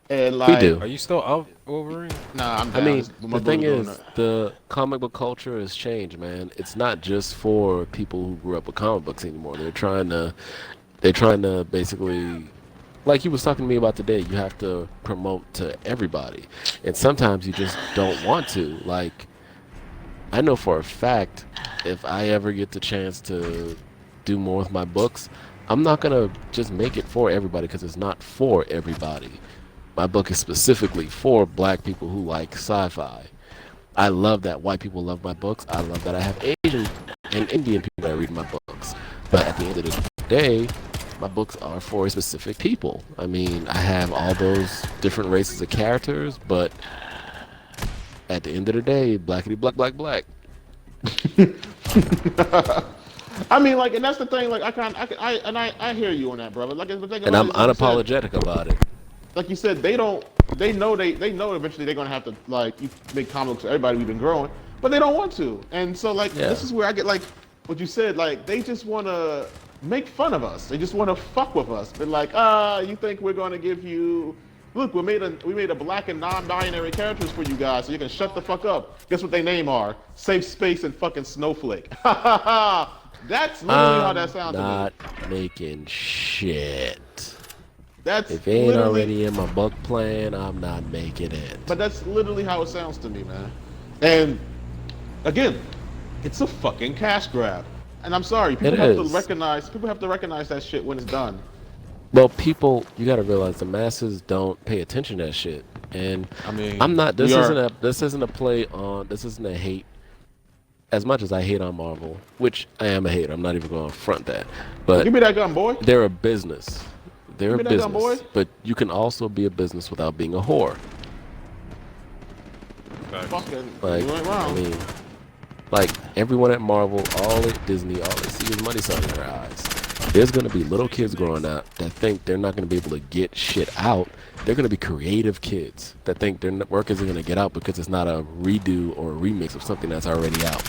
and like, do. Are you still up, Wolverine? Nah, I'm I down. mean, My the thing brother's doing is, that. the comic book culture has changed, man. It's not just for people who grew up with comic books anymore. They're trying to basically, like you was talking to me about today, you have to promote to everybody. And sometimes you just don't want to. Like, I know for a fact, if I ever get the chance to do more with my books, I'm not going to just make it for everybody because it's not for everybody. My book is specifically for black people who like sci-fi. I love that white people love my books. I love that I have Asian and Indian people that read my books. But at the end of the day, my books are for specific people. I mean, I have all those different races of characters, but at the end of the day, blackity black, black, black. I mean, like, and that's the thing. Like, I hear you on that, brother. Like, the thing And I'm about it is, like you said- unapologetic about it. like you said, they know eventually they're gonna have to like make comics for everybody. We've been growing, but they don't want to. And so like Yeah. this is where I get like what you said. Like they just want to make fun of us. They just want to fuck with us. But like, you think we're gonna give you? Look, we made a black and non-binary characters for you guys, so you can shut the fuck up. Guess what they name are? Safe Space and fucking Snowflake. That's literally how that sounds to me. Not making shit. That's If it ain't literally, already in my buck plan, I'm not making it. but that's literally how it sounds to me, man. And again, it's a fucking cash grab. And I'm sorry, people It have to is. recognize that shit when it's done. Well, people, you gotta realize the masses don't pay attention to that shit. And I mean, I'm not. This we isn't are- a. This isn't a play on. This isn't a hate. As much as I hate on Marvel, which I am a hater, I'm not even going to front that. But Give me that gun, boy. they're a business. They're a Give me that gun, business. boy. But you can also be a business without being a whore. Fucking, Like, you ain't I wrong. mean, like everyone at Marvel, all at Disney, all they see is money sign in their eyes. There's gonna be little kids growing up that think they're not gonna be able to get shit out. They're gonna be creative kids that think their work isn't gonna get out because it's not a redo or a remix of something that's already out.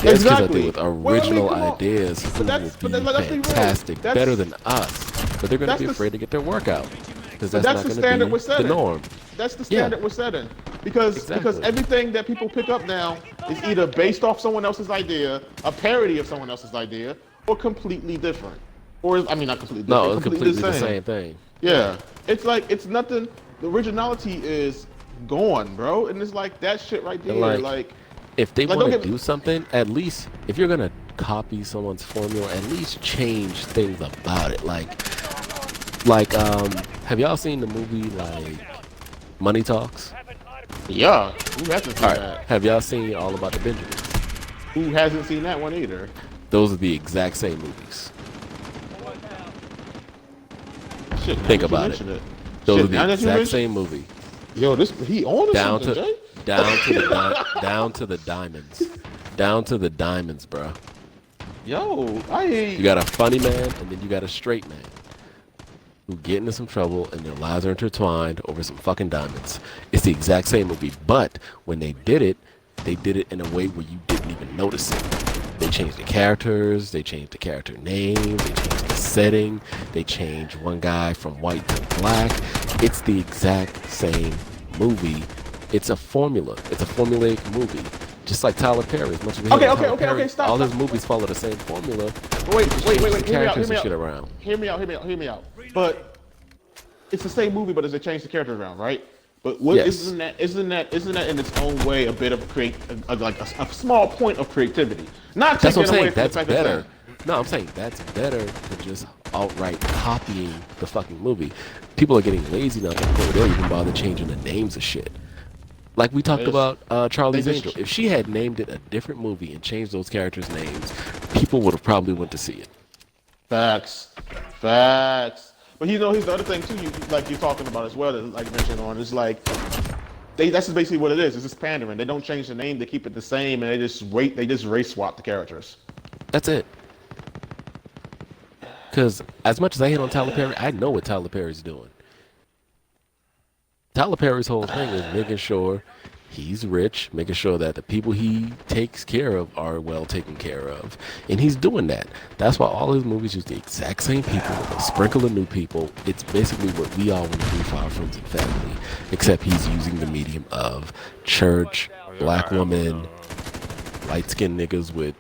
There's kids out Exactly. there with Well, I mean, original come on. ideas who that's- will but be let's be real. fantastic, That's- better than us, but they're gonna that's be the- afraid to get their work out because But that's that's not the gonna standard be we're the setting. norm. That's the Yeah. standard we're setting. Because Exactly. everything that people pick up now is either based off someone else's idea, a parody of someone else's idea, or completely different. Or I mean not completely different, No, it's completely the same thing. Yeah. It's like it's nothing, the originality is gone, bro. And it's like that shit right there. And, Like if they Like, want don't to get- do something, at least if you're gonna copy someone's formula, at least change things about it. Have y'all seen the movie like Money Talks? yeah. Who hasn't seen All right. that? Have y'all seen All About the Benjamins? Who hasn't seen that one either? Those are the exact same movies. Shit, now Think that you about it. mention it. Those Shit, are the now that you exact mention- same movie. Yo, this he on or Down something, to Jay? down to the down to the diamonds. Down to the diamonds, bro. Yo, I ain't. You got a funny man and then you got a straight man who get into some trouble and their lives are intertwined over some fucking diamonds. It's the exact same movie, but when they did it in a way where you didn't even notice it. They changed the characters, they changed the character names, they changed the setting, they changed one guy from white to black. It's the exact same movie. It's a formula. It's a formulaic movie. Just like Tyler Perry. As much as we hate Okay, on okay, Tyler okay, Perry, okay, stop, all stop, his movies follow the same formula. Wait, Just wait, change wait, the wait. Hear me out, characters hear me and shit out. around. Hear me out. But it's the same movie, but does it change the characters around, right? But what Yes. isn't that in its own way a bit of a small point of creativity? Not That's taking what I'm away saying. from the That's fact better. that No, I'm saying that's better than just outright copying the fucking movie. People are getting lazy now to the point where they don't even bother changing the names of shit. Like we talked They just- about Charlie's they just- Angel. If she had named it a different movie and changed those characters' names, people would have probably went to see it. facts. But here's the other thing too. You're talking about as well. That, like you mentioned on, is like that's just basically what it is. It's just pandering. They don't change the name. They keep it the same, and they just race swap the characters. That's it. Because as much as I hate on Tyler Perry, I know what Tyler Perry's doing. Tyler Perry's whole thing is making sure he's rich, making sure that the people he takes care of are well taken care of. And he's doing that. That's why all his movies use the exact same people with a sprinkle of new people. It's basically what we all want to do for our friends and family, except he's using the medium of church, black woman, light-skinned niggas with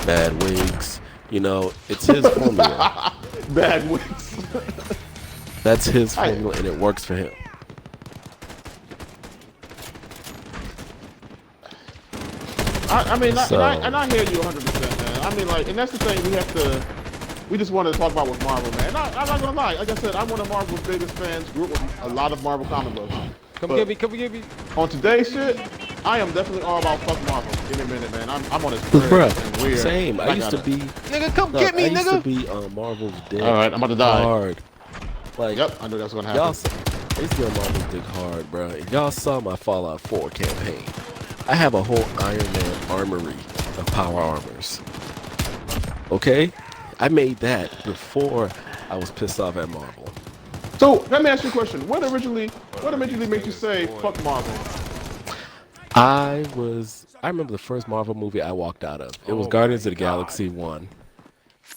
bad wigs. You know, it's his formula. Bad wigs. That's his formula, and it works for him. I mean, So- and I hear you 100%, man. I mean, like, and that's the thing we just wanted to talk about with Marvel, man. And I'm not gonna lie, like I said, I'm one of Marvel's biggest fans. Grew up with a lot of Marvel comic books. Come But get me. on today's shit, I am definitely all about fuck Marvel. Give me a minute, man. I'm on this grid and Bruh, weird. same. I used to be. Nigga, come No, get me, I used to nigga. be on Marvel's dick. All right, I'm about to die. Hard. Like, Yep, I knew that was gonna y'all, happen. I used to be on Marvel's dick hard, bro. If y'all saw my Fallout 4 campaign, I have a whole Iron Man armory of power armors. Okay, I made that before I was pissed off at Marvel. So let me ask you a question. What originally made you say fuck Marvel? I remember the first Marvel movie I walked out of. It was Guardians of the Galaxy 1.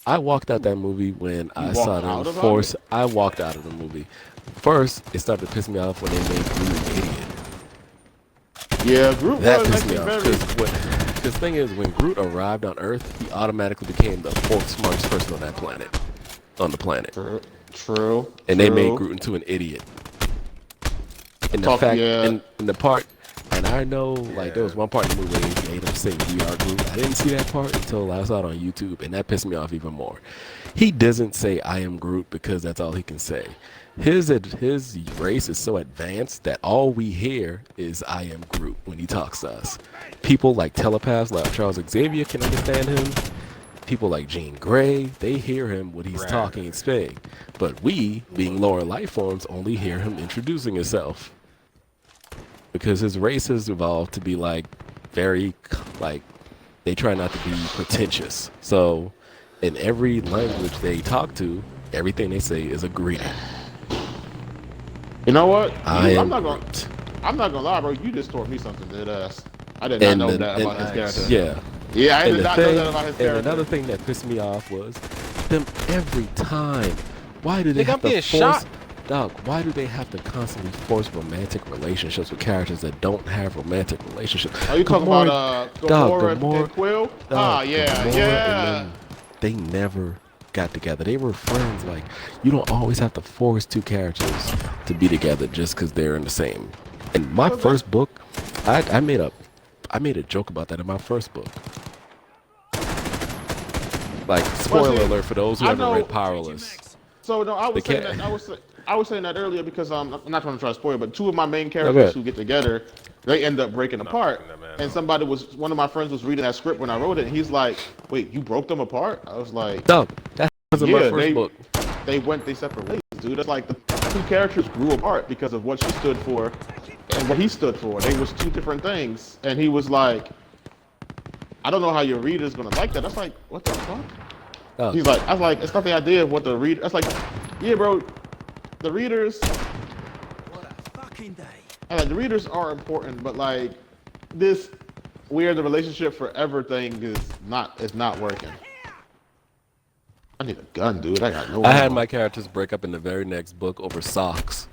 I walked out that movie when I saw walked out them of it? force. I walked out of the movie. First, it started to piss me off when they made Groot an idiot. Yeah, Groot That was pissed me actually off. very. Because the thing is, when Groot arrived on Earth, he automatically became the fourth smartest person on that planet. On the planet. True. And they made Groot into an idiot. And the fact, and the part, and I know, like, there was one part in the movie where they made him say "We are Groot." I didn't see that part until I saw it on YouTube, and that pissed me off even more. He doesn't say "I am Groot" because that's all he can say. His race is so advanced that all we hear is "I am Groot" when he talks to us. People like telepaths, like Charles Xavier, can understand him. People like Jean Grey, they hear him when he's talking and saying. But we, being lower life forms, only hear him introducing himself. Because his race has evolved to be like very, like, they try not to be pretentious. So in every language they talk to, everything they say is a greeting. You know what? I'm not gonna lie, bro. You just taught me something, dead ass. I did not know that about his character. Yeah. Yeah, I did not know that about his character. And another thing that pissed me off was them every time. Why do they have to force? Dog, why do they have to constantly force romantic relationships with characters that don't have romantic relationships? Are you talking about Gamora and Quill? Yeah. They never got together. They were friends. Like, you don't always have to force two characters to be together just because they're in the same. In my first book, I made a joke about that in my first book. Like, spoiler alert for those who haven't read Powerless. So no, I was saying that earlier because I'm not trying to try to spoil, but two of my main characters who get together, they end up breaking apart. And one of my friends was reading that script when I wrote it, and he's like, "Wait, you broke them apart?" I was like, "No, that wasn't my first book." They went separate ways, dude. That's like the two characters grew apart because of what she stood for and what he stood for. They was two different things, and he was like, "I don't know how your reader's gonna like that." That's like, what the fuck? Oh. He's like, I was like, it's not the idea of what the reader. That's like, yeah, bro. The readers. What a fucking day. Like, the readers are important, but like this, we're in the relationship forever thing is not working. I need a gun, dude. I got no. I had my characters break up in the very next book over socks.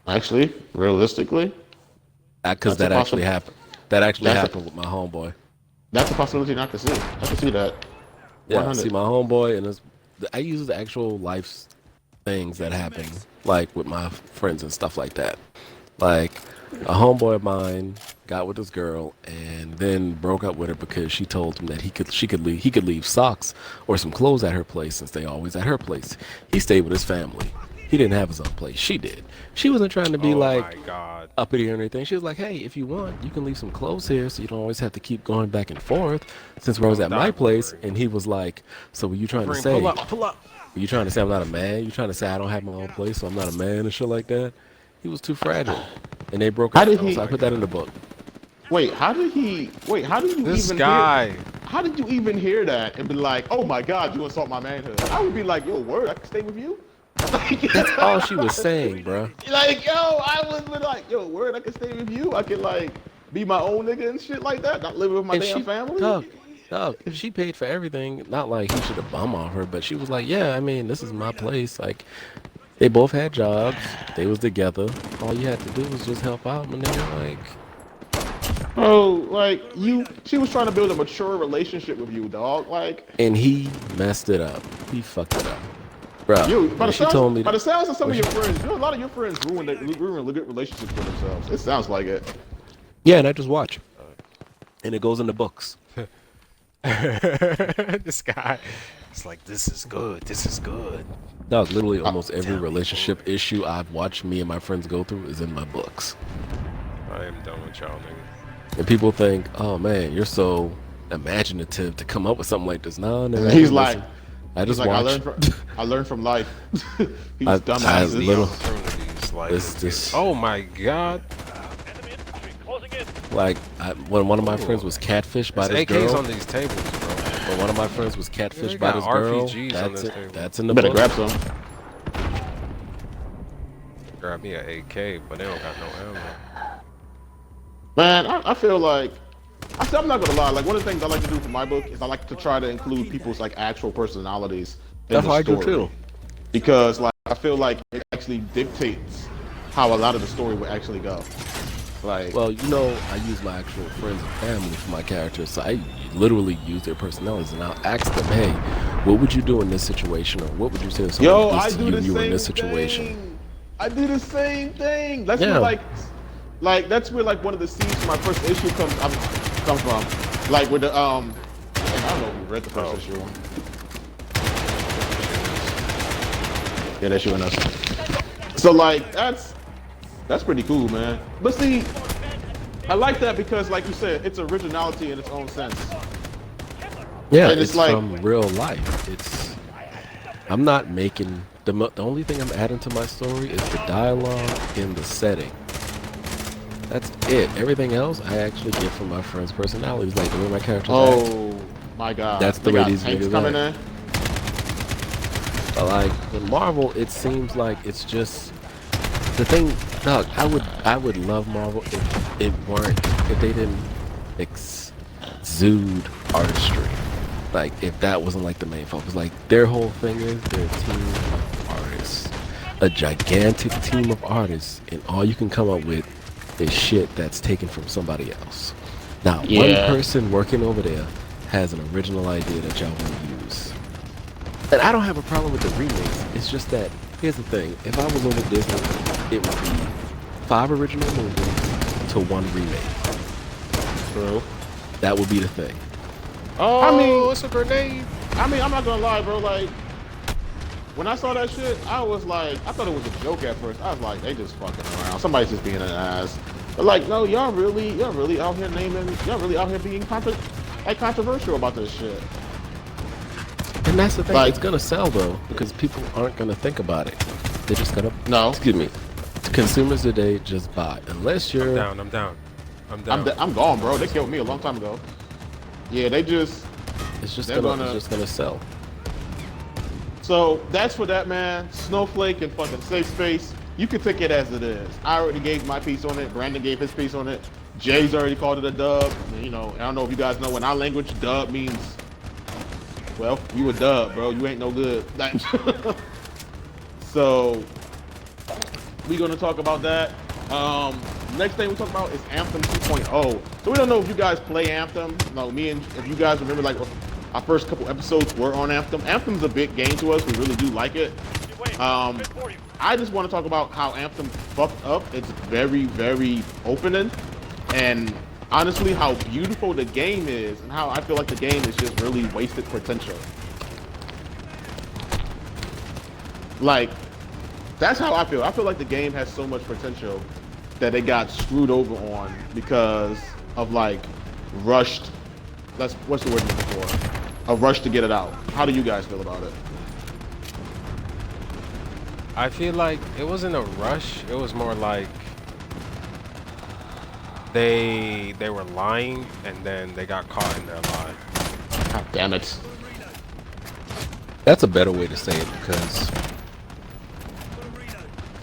Actually, realistically, because that actually happened. That actually happened with my homeboy. That's a possibility not to see. I can see that. Yeah, see my homeboy, and I use the actual life things that happen, like with my friends and stuff like that. Like, a homeboy of mine got with this girl and then broke up with her because she told him that he could leave socks or some clothes at her place since they always at her place. He stayed with his family. He didn't have his own place. She did. She wasn't trying to be uppity or anything. She was like, "Hey, if you want, you can leave some clothes here so you don't always have to keep going back and forth since I was at my place." And he was like, "So were you trying to say, pull up. Were you trying to say I'm not a man? You trying to say I don't have my own place so I'm not a man and shit like that?" He was too fragile. And they broke up. So I put that in the book. How did you even hear that and be like, "Oh my God, you insult my manhood"? I would be like, "Yo, word, I can stay with you." That's all she was saying, bro. Like, yo, I was like, "Yo, word, I can stay with you. I can like be my own nigga and shit like that. Not living with my damn family." Dog, she paid for everything. Not like he should have bum off her, but she was like, "Yeah, I mean, this is my place." Like, they both had jobs. They was together. All you had to do was just help out when they were like. Oh, like she was trying to build a mature relationship with you, dog. Like, and he messed it up. He fucked it up, bro. By the sounds of some of your friends, a lot of your friends ruin good relationships for themselves. It sounds like it. Yeah, and I just watch, and it goes in the books. This guy, it's like, this is good. This is good. Dog, literally almost every relationship issue I've watched me and my friends go through is in my books. I am done with y'all, nigga. And people think, "Oh man, you're so imaginative to come up with something like this." No, he's like, I just watch. I learned from life. He's dumbasses. Oh my God. Like, when one of my friends was catfished by this girl. AKs on these tables, bro. When one of my friends was catfished by this girl, that's in the book. Better grab some. Grab me an AK, but they don't got no ammo. Man, I feel like I'm not gonna lie. Like, one of the things I like to do for my book is I like to try to include people's like actual personalities in the story. That's how I do too. Because like I feel like it actually dictates how a lot of the story will actually go. Like, Well, you know, I use my actual friends and family for my characters, so I literally use their personalities, and I'll ask them, "Hey, what would you do in this situation?" Or "What would you say if someone yo, did I this to do you the and you were in same this situation?" thing. I do the same thing. That's Yeah. where like that's where like one of the scenes from my first issue comes from. Like with the I don't know if you read the first issue. Yeah, that's you and us. So like that's pretty cool, man. But see, I like that because, like you said, it's originality in its own sense. Yeah, And it's it's like- from real life. I'm not making the only thing I'm adding to my story is the dialogue and the setting. That's it. Everything else I actually get from my friends' personalities, like the way my characters act. Oh my god, That's the They way got these tanks niggas coming act. in. But like with Marvel, it seems like it's just the thing. Doug, I would love Marvel if if they didn't exude artistry. Like if that wasn't like the main focus. Like their whole thing is they're a team of artists, a gigantic team of artists, and all you can come up with is shit that's taken from somebody else. Now, one person working over there has an original idea that y'all want to use. And I don't have a problem with the remakes. It's just that, here's the thing. If I was over Disney, it would be 5 original movies to 1 remake. True. That would be the thing. Oh, I mean- it's a grenade. I mean, I'm not gonna lie, bro. Like, when I saw that shit, I was like, I thought it was a joke at first. I was like, they just fucking around. Somebody's just being an ass. But like, no, y'all really out here being controversial about this shit. And that's the thing. Like- It's gonna sell though, because people aren't gonna think about it. They're just gonna. No. Excuse me. Consumers today just buy, unless you're. I'm down. I'm gone, bro. They killed me a long time ago. Yeah, they just. It's just they're gonna. It's just gonna sell. So that's for that, man. Snowflake and fucking Safe Space. You can take it as it is. I already gave my piece on it. Brandon gave his piece on it. Jay's already called it a dub. You know, I don't know if you guys know in our language, dub means, well, you a dub, bro. You ain't no good. So we gonna talk about that. Next thing we talk about is Anthem 2.0. So we don't know if you guys play Anthem. No, if you guys remember, like our first couple episodes were on Anthem. Anthem's a big game to us. We really do like it. I just want to talk about how Anthem fucked up. It's very, very opening, and honestly, how beautiful the game is, and how I feel like the game is just really wasted potential. Like, that's how I feel. I feel like the game has so much potential that they got screwed over on because of like rushed. What's the word I'm looking for? A rush to get it out. How do you guys feel about it? I feel like it wasn't a rush. It was more like they were lying and then they got caught in their lie. God damn it. That's a better way to say it because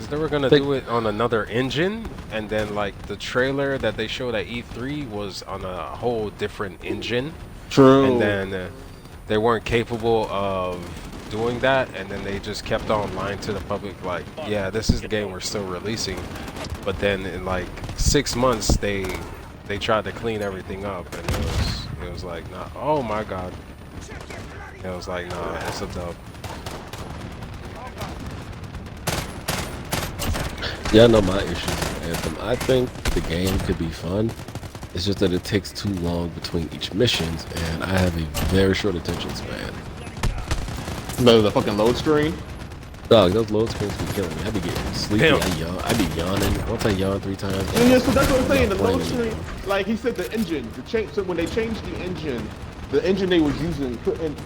They were gonna do it on another engine, and then like the trailer that they showed at E3 was on a whole different engine. True. And then they weren't capable of doing that, and then they just kept on lying to the public like, yeah, this is the game we're still releasing. But then in like 6 months they tried to clean everything up, and it was like, nah, oh my god. It was like, nah, it's a dub. yeah, I know my issues with Anthem. I think the game could be fun. It's just that it takes too long between each missions, and I have a very short attention span. The fucking load screen. Dog, those load screens be killing me. I be getting sleepy. Damn. I be yawning. Once I yawn 3 times. Yeah, so that's what I'm saying. The Playing load screen, anymore. like he said, the engine. So when they changed the engine they was using couldn't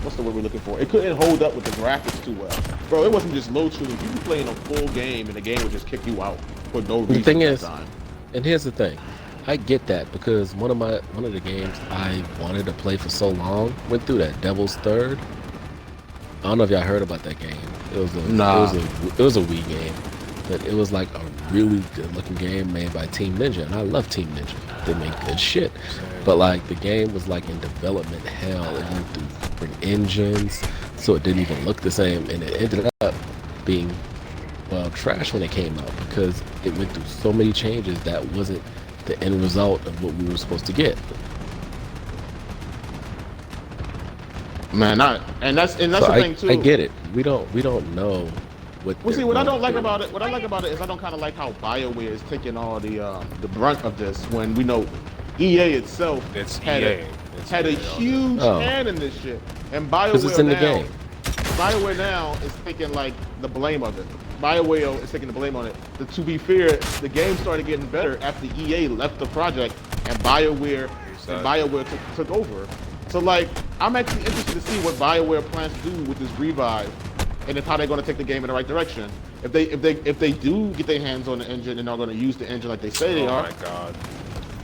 what's the word we're looking for? It couldn't hold up with the graphics too well, bro. It wasn't just load screen. You be playing a full game and the game would just kick you out for no reason. The thing at is, the time. and here's the thing, I get that because one of the games I wanted to play for so long went through that. Devil's Third. I don't know if y'all heard about that game. It was a it was a Wii game, but it was like a really good looking game made by Team Ninja, and I love Team Ninja. They make good shit, but like the game was like in development hell. It went through different engines, so it didn't even look the same, and it ended up being well, trash when it came out because it went through so many changes that wasn't the end result of what we were supposed to get. Man, and that's So the thing too. I get it. We don't know what. Well, see, they're what I going don't like through. about it, is I don't kind of like how BioWare is taking all the brunt of this when we know EA itself It's had EA. had a huge Oh. hand in this shit, and Because it's BioWare in the now, game. BioWare now is taking like the blame of it. BioWare is taking the blame on it. To be fair, the game started getting better after EA left the project and BioWare took over. So like, I'm actually interested to see what BioWare plans to do with this revive, and if how they're going to take the game in the right direction. If they do get their hands on the engine and are going to use the engine like they say they Oh are, my god.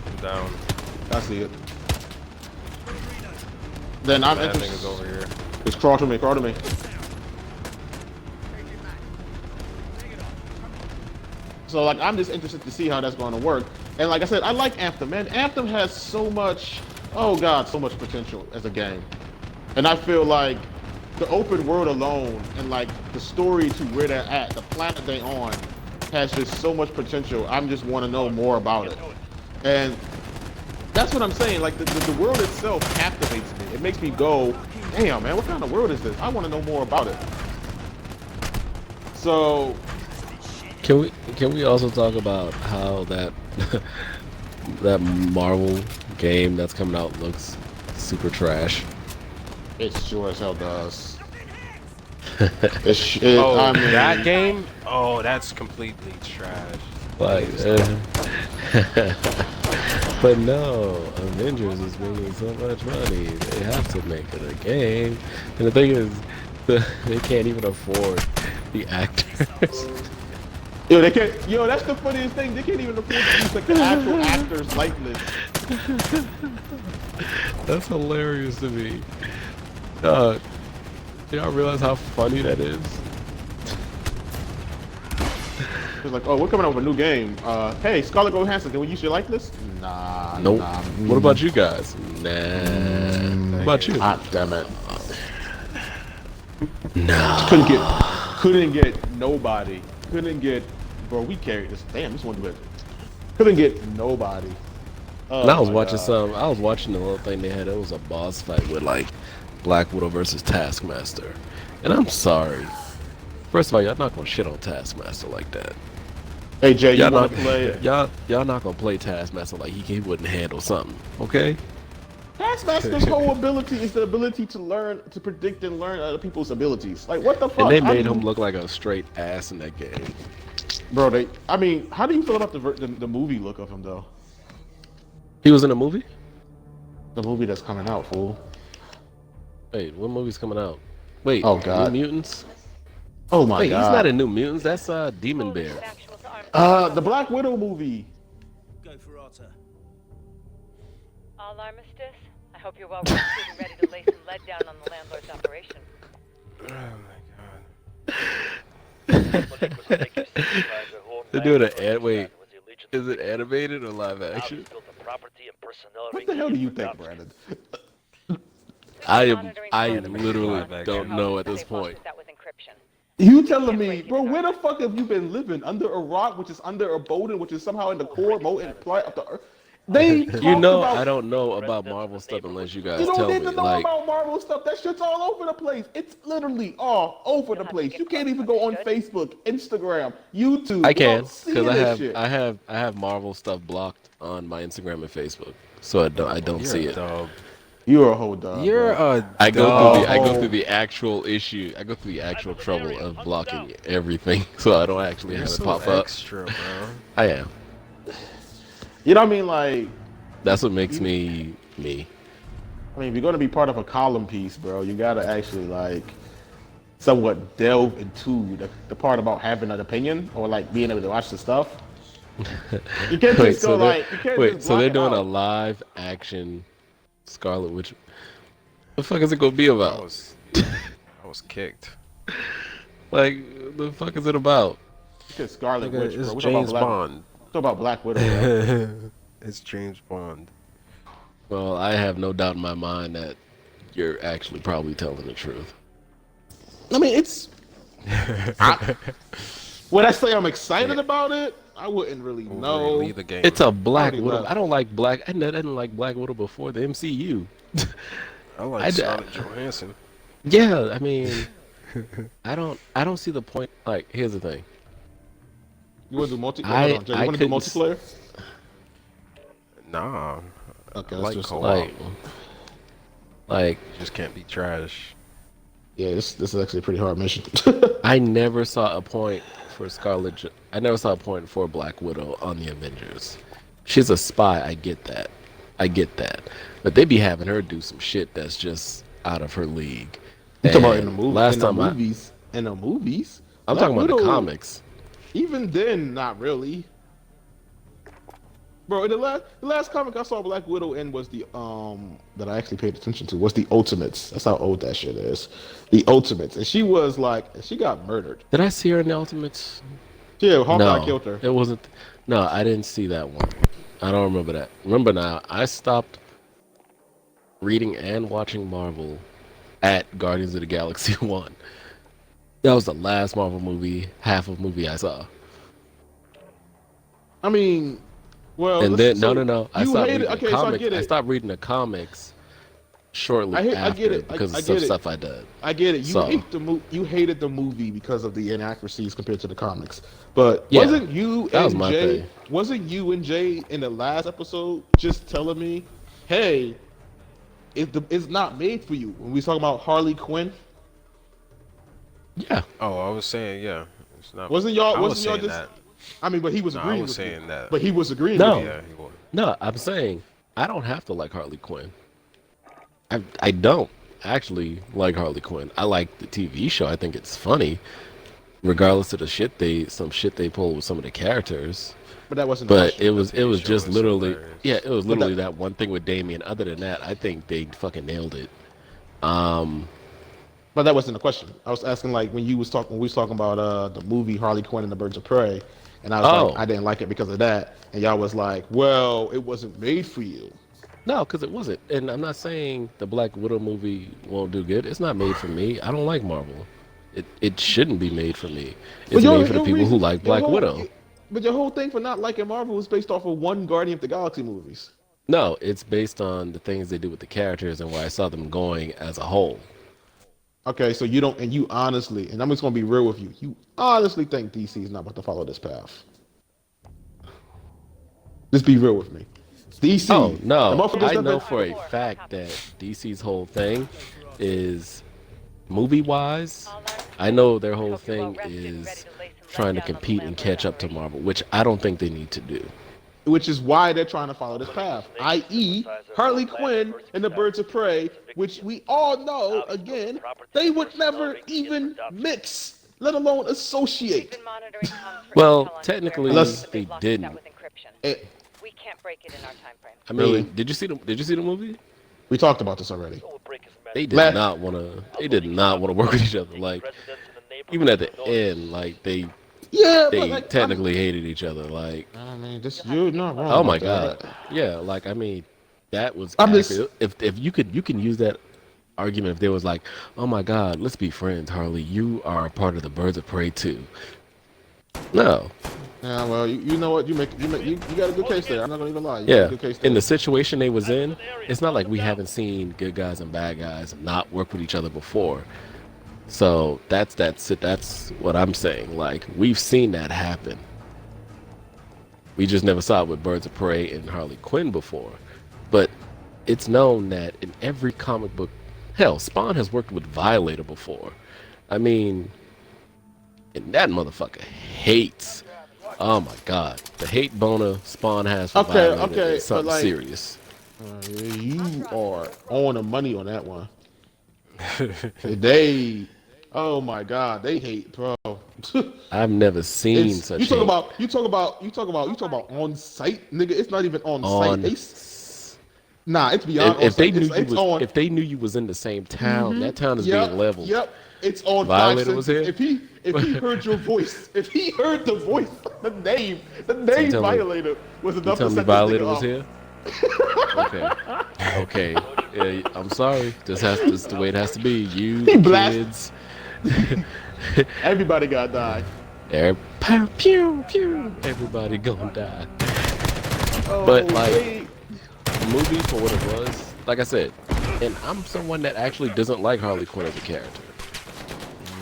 I'm down. I see it. Then I'm That thing interested. is over here. Just crawl to me, crawl to me. So like, I'm just interested to see how that's going to work. And like I said, I like Anthem, man. Anthem has so much, oh god, so much potential as a game. And I feel like the open world alone and like the story to where they're at, the planet they're on, has just so much potential. I just want to know more about it. And that's what I'm saying. Like the world itself captivates me. It makes me go, damn, man, what kind of world is this? I want to know more about it. So Can we also talk about how that that Marvel game that's coming out looks super trash? it sure as hell does. Oh, I mean, that game? Oh, that's completely trash. Like, but no, Avengers is making so much money. They have to make it a game. And the thing is, they can't even afford the actors. Yo, they can't. Yo, that's the funniest thing. They can't even afford to use like the actual actor's likeness. That's hilarious to me. Do y'all realize how funny that is? It's like, oh, we're coming out with a new game. Hey, Scarlett Johansson, can we use your likeness? Nah. Nope. Nah. What about you guys? Nah. What about you? Ah, damn it. Nah. Couldn't get nobody. Couldn't get. Bro, we carried this. Damn, this one good. Couldn't get nobody. Oh, And I was my watching God. I was watching the little thing they had. It was a boss fight with like Black Widow versus Taskmaster. And I'm sorry. First of all, y'all not gonna shit on Taskmaster like that. Hey Jay, you Y'all wanna not, play? y'all not gonna play Taskmaster like he wouldn't handle something, okay? Taskmaster's whole ability is the ability to learn, to predict and learn other people's abilities. Like, what the fuck? And they How made do him you- look like a straight ass in that game. Bro, I mean, how do you feel about the movie look of him though? He was in a movie? The movie that's coming out, fool. Wait, what movie's coming out? Wait, Oh, God. New Mutants? Oh my Wait, god. he's not in New Mutants. That's Demon Bear. Factual to arms. The Black Widow movie. All armistice? I hope you're well rested and ready to lay some lead down on the landlord's operation. They're doing an ad. Wait, is it animated or live action? What the hell do you think, Brandon? I literally don't know at this point. That with encryption. You telling me, bro, where the fuck have you been living? Under a rock, which is under a boulder, which is somehow in the core, molten plot of the earth? They You know, about, I don't know about Marvel stuff unless you guys You don't tell need me. to know Like, about Marvel stuff. That shit's all over the place. It's literally all over the place. You can't even go on Facebook, Instagram, YouTube. I can, without seeing because this shit. I have Marvel stuff blocked on my Instagram and Facebook, so I don't see it. You're a whole dog. You're bro. a I go dog. through the actual issue. I go through the actual trouble of blocking everything, so I don't actually You're have it so pop up. extra, bro. I am. You know what I mean? Like, That's what makes me me. I mean, if you're gonna be part of a column piece, bro, you gotta actually like somewhat delve into the part about having an opinion or like being able to watch the stuff. You can't Wait, just go like, you can't wait, just so block they're it doing a out. live action Scarlet Witch. The fuck is it gonna be about? I was kicked. Like, the fuck is it about? It's Scarlet Witch, It's bro. We're James talking Bond. about Black Widow. Bro. It's James Bond. Well, I have no doubt in my mind that you're actually probably telling the truth. I mean, it's. When I say I'm excited about it, I wouldn't really know. Leave the game. It's a Black Already Widow. left. I don't like Black. I didn't like Black Widow before the MCU. I like Scarlett Johansson. Yeah, I mean, I don't see the point. Like, here's the thing. You want to do multi? I- Hold on, Jay, you I want to do couldn't multiplayer? Nah. Okay, I let's like just co-op. Like, Just can't be trash. yeah. This is actually a pretty hard mission. I never saw a point for I never saw a point for Black Widow on the Avengers. She's a spy. I get that. But they be having her do some shit that's just out of her league. You talking about in And the movie? Last in time the movies? In the movies? I'm Black talking about the Widow, comics. Even then, not really. Bro, the last comic I saw Black Widow in was the that I actually paid attention to was the Ultimates. That's how old that shit is. The Ultimates, and she was like, she got murdered. Did I see her in the Ultimates? Yeah, Hawkeye No, killed her. it wasn't. No, I didn't see that one. I don't remember that. Remember now, I stopped reading and watching Marvel at Guardians of the Galaxy 1. That was the last Marvel movie, half of movie I saw. I mean, well, And then no. I you stopped hate reading it. the Okay, so I comics. get I it. stopped reading the comics shortly I after get it. because I of some get it. stuff I did. I get it. You So- hate you hated the movie because of the inaccuracies compared to the comics. But Yeah, wasn't you that was and my Jay? thing. Wasn't you and Jay in the last episode just telling me, "Hey, it's not made for you"? When we was talking about Harley Quinn, Yeah, Oh, I was saying, yeah. It's not. wasn't y'all? I was Wasn't y'all saying just? that. I mean, but he was No, I agreeing was with saying you. that. But he was agreeing. No. with you. Yeah, he was. no, I'm saying I don't have to like Harley Quinn. I don't actually like Harley Quinn. I like the TV show. I think it's funny, regardless of the shit they pull with some of the characters. But that wasn't. the But question. it was TV show just is literally hilarious. it was literally that one thing with Damien. Other than that, I think they fucking nailed it. But that wasn't the question. I was asking like when we was talking about the movie Harley Quinn and the Birds of Prey, and I was Oh. like, I didn't like it because of that, and y'all was like, well, it wasn't made for you. No, because it wasn't. And I'm not saying the Black Widow movie won't do good. It's not made for me. I don't like Marvel. It shouldn't be made for me. It's made for the people who like Black Widow. But your whole thing for not liking Marvel was based off of one Guardian of the Galaxy movies. No, it's based on the things they do with the characters and where I saw them going as a whole. Okay, so you don't, and you honestly, and I'm just gonna be real with you. You honestly think DC is not about to follow this path? Just be real with me. DC. Oh no, the motherfuckers I that- know for a fact that DC's whole thing is movie-wise. I know their whole thing is trying to compete and catch up to Marvel, which I don't think they need to do. Which is why they're trying to follow this path, i.e., Harley Quinn and the Birds of Prey, which we all know, again, they would never even mix, let alone associate. Been monitoring comms for Well, intel on technically, Unless- but they they've locked it didn't. up with encryption. Eh, We can't break it in our time frame. I mean, Really? did you see the movie? we talked about this already. They did La- not want to. They did not want to work with each other. Like even at the end, like they Yeah, but like, technically hated each other. Like I mean, this you're not wrong. oh my about god, that. yeah. Like I mean, that was I'm just- accurate. If you can use that argument if there was like, oh my god, let's be friends, Harley. You are a part of the Birds of Prey too. No, Yeah, well, you know what? You got a good case there. I'm not gonna even lie. You got yeah. a good case In there. the situation they was in, it's not like we haven't seen good guys and bad guys not work with each other before. So that's what I'm saying. Like we've seen that happen. We just never saw it with Birds of Prey and Harley Quinn before. But it's known that in every comic book, hell, Spawn has worked with Violator before. I mean, and that motherfucker hates. Oh my god, the hate boner Spawn has for Violator is something but like, serious. You are on the money on that one. They, oh my god, they hate, bro. I've never seen It's, such you talk hate about on site, nigga. It's not even on on. site. Nah, it's beyond. If they on knew site. you It's was, on. if they knew you was in the same town, that town is Yep, being leveled. Yep, it's on. Violator 5 was cents. here? If he heard your voice, if he heard the voice, the name tell me- Violator was You enough tell to me set Violator this was nigga off. here? Okay. Yeah, I'm sorry. This is the way it has to be. You He blasted. kids. Everybody got died. Pew, pew, pew. Everybody gonna die. Oh, But like wait. the movie for what it was, like I said, and I'm someone that actually doesn't like Harley Quinn as a character.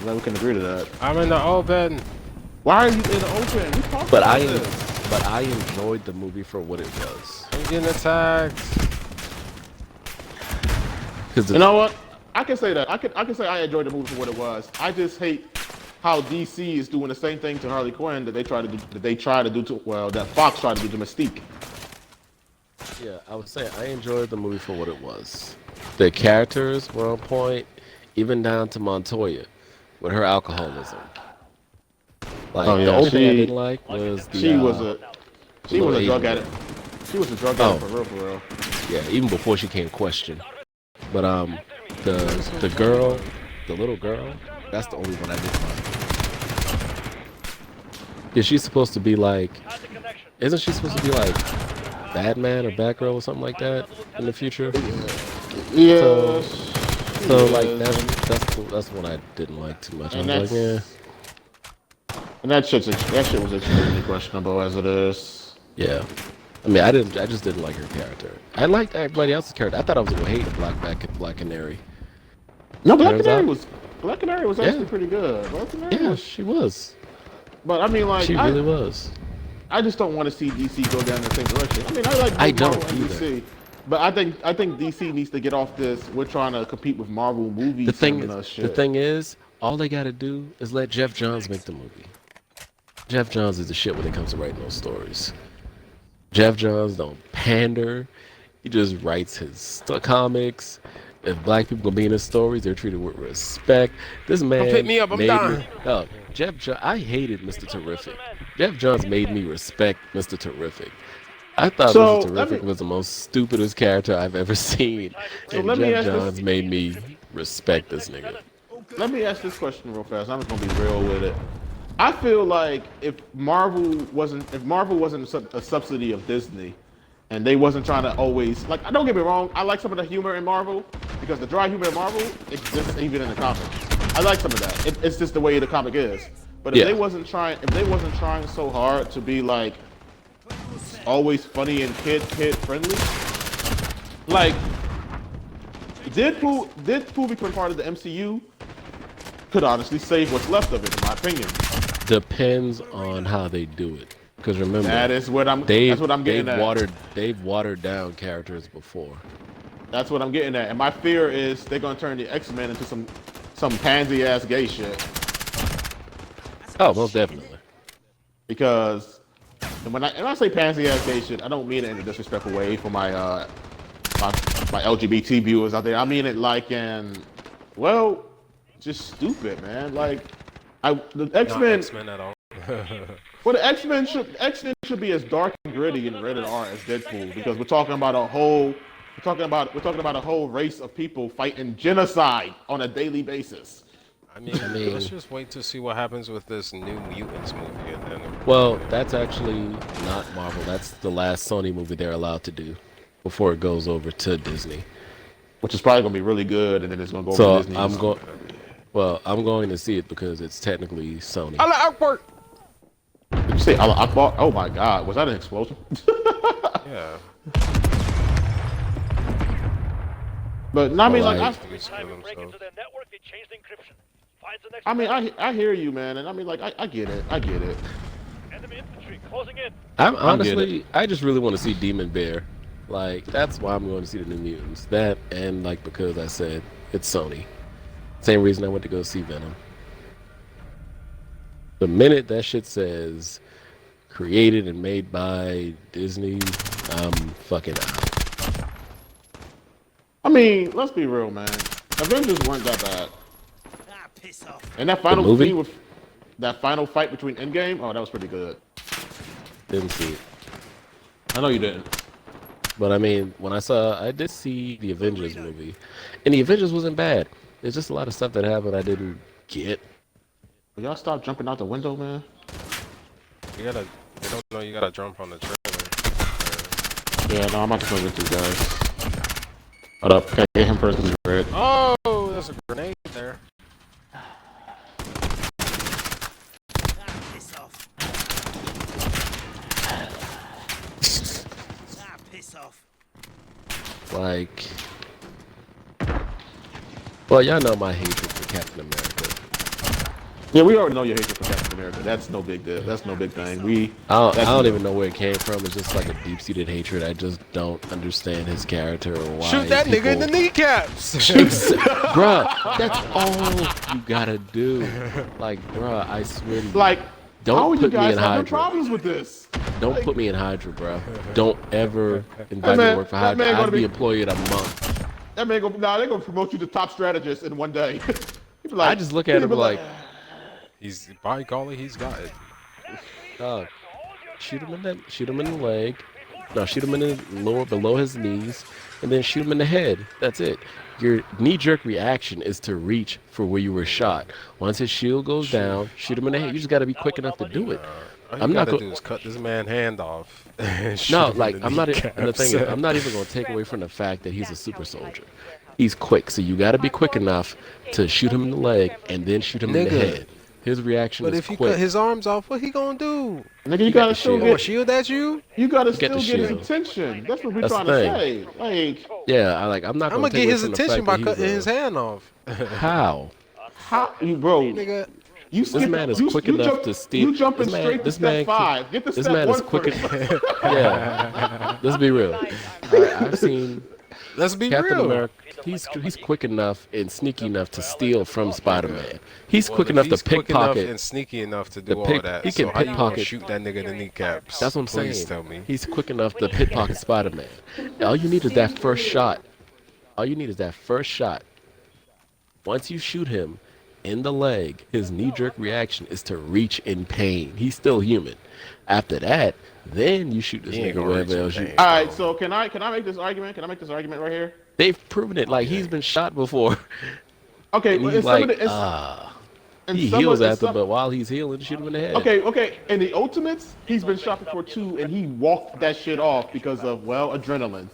Glad we can agree to that. I'm in the open. Why are you in the open? We talked But about this. I enjoyed the movie for what it was. I'm getting attacked. Because You know what? I can say that. I can say I enjoyed the movie for what it was. I just hate how DC is doing the same thing to Harley Quinn that they try to do to that Fox tried to do to Mystique. yeah, I would say I enjoyed the movie for what it was. The characters were on point, even down to Montoya with her alcoholism. Like the only thing I didn't like was the She was a drug Asian addict. She was a drug addict for real. yeah, even before she came question. But the girl, the little girl, that's the only one I didn't like. Yeah, she's supposed to be like, isn't she supposed to be like Batman or Batgirl or something like that in the future? Yeah. So like that's what I didn't like too much. I And was like, yeah. And that shit was extremely questionable as it is. Yeah. I mean, I just didn't like her character. I liked everybody else's character. I thought I was gonna hate the Black Canary. No, Black Turns Canary out- was actually pretty good. Black Canary Yeah, was, she was. but I mean, like, She really was. I just don't want to see DC go down the same direction. I mean, I like I both don't Marvel and either. DC, but I think DC needs to get off this. We're trying to compete with Marvel movies. The thing shit. is, all they gotta do is let Jeff Johns make the movie. Jeff Johns is the shit when it comes to writing those stories. Jeff Johns don't pander. He just writes his comics. If black people gonna be in his stories, they're treated with respect. This man Don't pick me up, I'm dying. Jeff Johns, I hated Mr. Terrific. Jeff Johns made me respect Mr. Terrific. I thought So, Mr. Terrific was the most stupidest character I've ever seen. So And let me Jeff ask this- Johns made me respect this nigga. Let me ask this question real fast. I'm just gonna be real with it. I feel like if Marvel wasn't a subsidy of Disney, and they wasn't trying to always don't get me wrong, I like some of the humor in Marvel because the dry humor in Marvel exists even in the comics. I like some of that. It's just the way the comic is. But if Yeah. they wasn't trying so hard to be like always funny and kid friendly, like Deadpool becoming part of the MCU could honestly save what's left of it, in my opinion. Depends on how they do it. Because remember, That's what I'm getting at. They've watered down characters before. That's what I'm getting at. And my fear is they're gonna turn the X-Men into some pansy ass gay shit. Oh, most definitely. Because when I say pansy ass gay shit, I don't mean it in a disrespectful way for my LGBT viewers out there. I mean it like just stupid, man. Like the X-Men. X-Men at all. Well, the X-Men should be as dark and gritty and rated R as Deadpool because we're talking about a whole race of people fighting genocide on a daily basis. I mean, let's just wait to see what happens with this New Mutants movie, and then. Well, that's actually not Marvel. That's the last Sony movie they're allowed to do before it goes over to Disney. Which is probably gonna be really good, and then it's gonna go So over to Disney. I'm going to see it because it's technically Sony. Did you say Allah Akbar? Oh my God, was that an explosion? Yeah. But no, I mean, Well, like, Time we break into their network, they changed the encryption. Finds the next I mean, I hear you, man, and I mean, like, I get it. enemy infantry closing in. I just really want to see Demon Bear. Like, that's why I'm going to see the New Mutants. That and like because I said it's Sony. Same reason I went to go see Venom. The minute that shit says created and made by Disney, I'm fucking out. I mean, let's be real, man. Avengers weren't that bad. And that final movie? scene with that final fight between Endgame, oh, that was pretty good. Didn't see it. I know you didn't. But I mean, I did see the Avengers movie, and the Avengers wasn't bad. There's just a lot of stuff that happened I didn't get. Will y'all stop jumping out the window, man? They don't know you gotta jump on the trailer. Yeah, no, I'm about to come with you guys. Hold up, gotta get him first because he's red. Oh, there's a grenade there. Like, well, y'all know my hatred for Captain America. Yeah, we already know your hatred for Captain America. That's no big deal. That's no big thing. I That's don't no- even know where it came from. It's just like a deep-seated hatred. I just don't understand his character or why. Shoot that nigga in the people- kneecaps. Bruh, that's all you gotta do. Like, bruh, I swear to you. Like, how Don't are you put me guys in having Hydra. problems with this? Don't like- put me in Hydra, bruh. Don't ever invite me man- to work for that man Hydra. gonna I'd be be- employed in a month. That man they're gonna promote you to top strategist in one day. He'd be like, I just look at he'd him be like, He's by golly, he's got it. dog, shoot him in the leg. No, shoot him in the lower, below his knees, and then shoot him in the head. That's it. Your knee-jerk reaction is to reach for where you were shot. Once his shield goes down, shoot him in the head. You just got to be quick enough to do it. All I'm you not gotta go- do is cut this man hand off. And shoot No, him in like the I'm not. And the kneecaps. thing is, I'm not even going to take away from the fact that he's a super soldier. He's quick, so you got to be quick enough to shoot him in the leg and then shoot him in the Nigga. head. His reaction But is if you quick. cut his arms off, what he gonna do? nigga, you got gotta the still shield. Gonna get, shield at you? you gotta Get the still get his shield. attention. That's what we're That's trying the to say. Like, Yeah, I'm not I'm gonna gonna take get away his from the attention fact by that cutting he's his hand off. How? how, bro? Nigga, You This man is quick enough to steal. You jumping this man, straight to this step man, 5. Get to this step man 1 is quick. first. Yeah, let's be real. I've seen let's be Captain real. America. He's quick enough and sneaky enough to steal from Spider-Man. He's quick If enough to he's quick enough pickpocket. and sneaky enough to do all pick- that. he So can how you gonna pickpocket. shoot that nigga in the kneecaps? That's what I'm Please saying. tell me. He's quick enough to pickpocket Spider-Man. All you need is that first shot. All you need is that first shot. Once you shoot him in the leg, his knee-jerk reaction is to reach in pain. He's still human. After that, then you shoot this He ain't nigga gonna wherever reach in else you. pain. All right, so can I make this argument? Can I make this argument right here? They've proven it. Like he's been shot before. Okay, And well, he's in some of like, the, in he some heals of, in after, some- but while he's healing, shoot him in the head. Okay. In the Ultimates, he's been shot before too, and he walked that shit off because of adrenaline.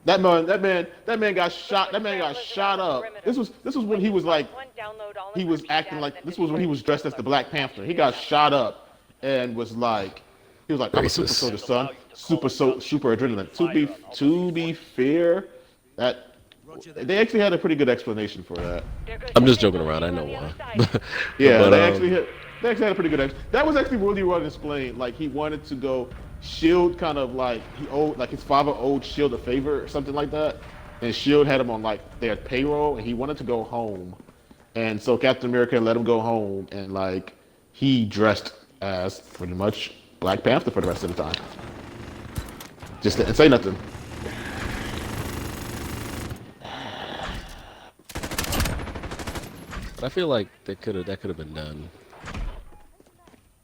That man got shot. That man got shot up. This was when he was like, he was acting like, this was when he was dressed as the Black Panther. He got shot up and was like, he was like, I'm a super Racist. soldier, son. Super adrenaline. To be fair, that they actually had a pretty good explanation for that. I'm just joking around. I know why. Yeah, But, they actually had a pretty good that was actually really well explained. Like he wanted to go Shield, kind of like his father owed Shield a favor or something like that, and Shield had him on like their payroll, and he wanted to go home, and so Captain America let him go home, and like he dressed as pretty much Black Panther for the rest of the time. Just didn't say nothing. But I feel like that could have been done.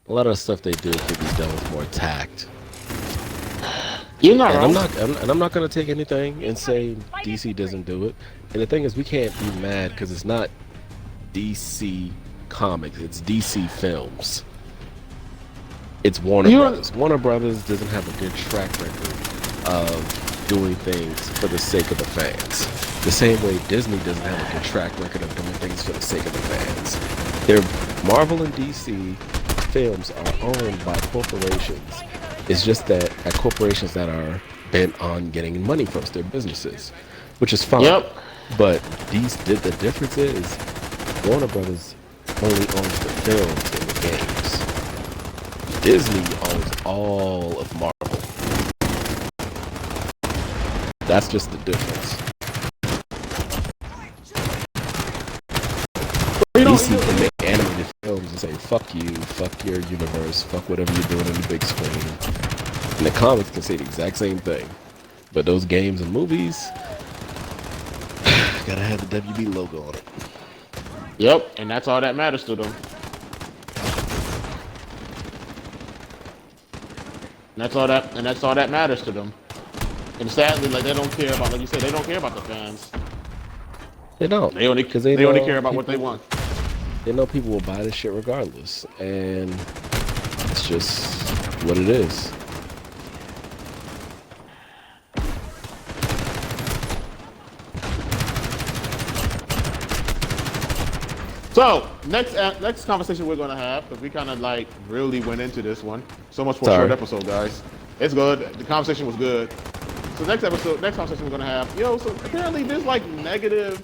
A lot of the stuff they did could be done with more tact. You're not And wrong. I'm not gonna take anything and say DC doesn't do it. And the thing is, we can't be mad because it's not DC Comics, it's DC Films. It's Warner Brothers. Warner Brothers doesn't have a good track record of doing things for the sake of the fans. The same way Disney doesn't have a good track record of doing things for the sake of the fans. Their Marvel and DC films are owned by corporations. It's just that at corporations that are bent on getting money from their businesses, which is fine. Yep. But the difference is Warner Brothers only owns the films and the games. Disney owns all of Marvel. That's just the difference. DC can make animated films and say, fuck you, fuck your universe, fuck whatever you're doing on the big screen. And the comics can say the exact same thing. But those games and movies, gotta have the WB logo on it. Yep, and that's all that matters to them. And that's all that matters to them. And sadly, like they don't care about, like you said, they don't care about the fans. They don't. They only because they only know care about what they people- want. They know people will buy this shit regardless. And it's just what it is. So next conversation we're gonna have, because we kind of like really went into this one. So much for a Sorry. short episode, guys. It's good. The conversation was good. So next conversation we're gonna have, so apparently there's like negative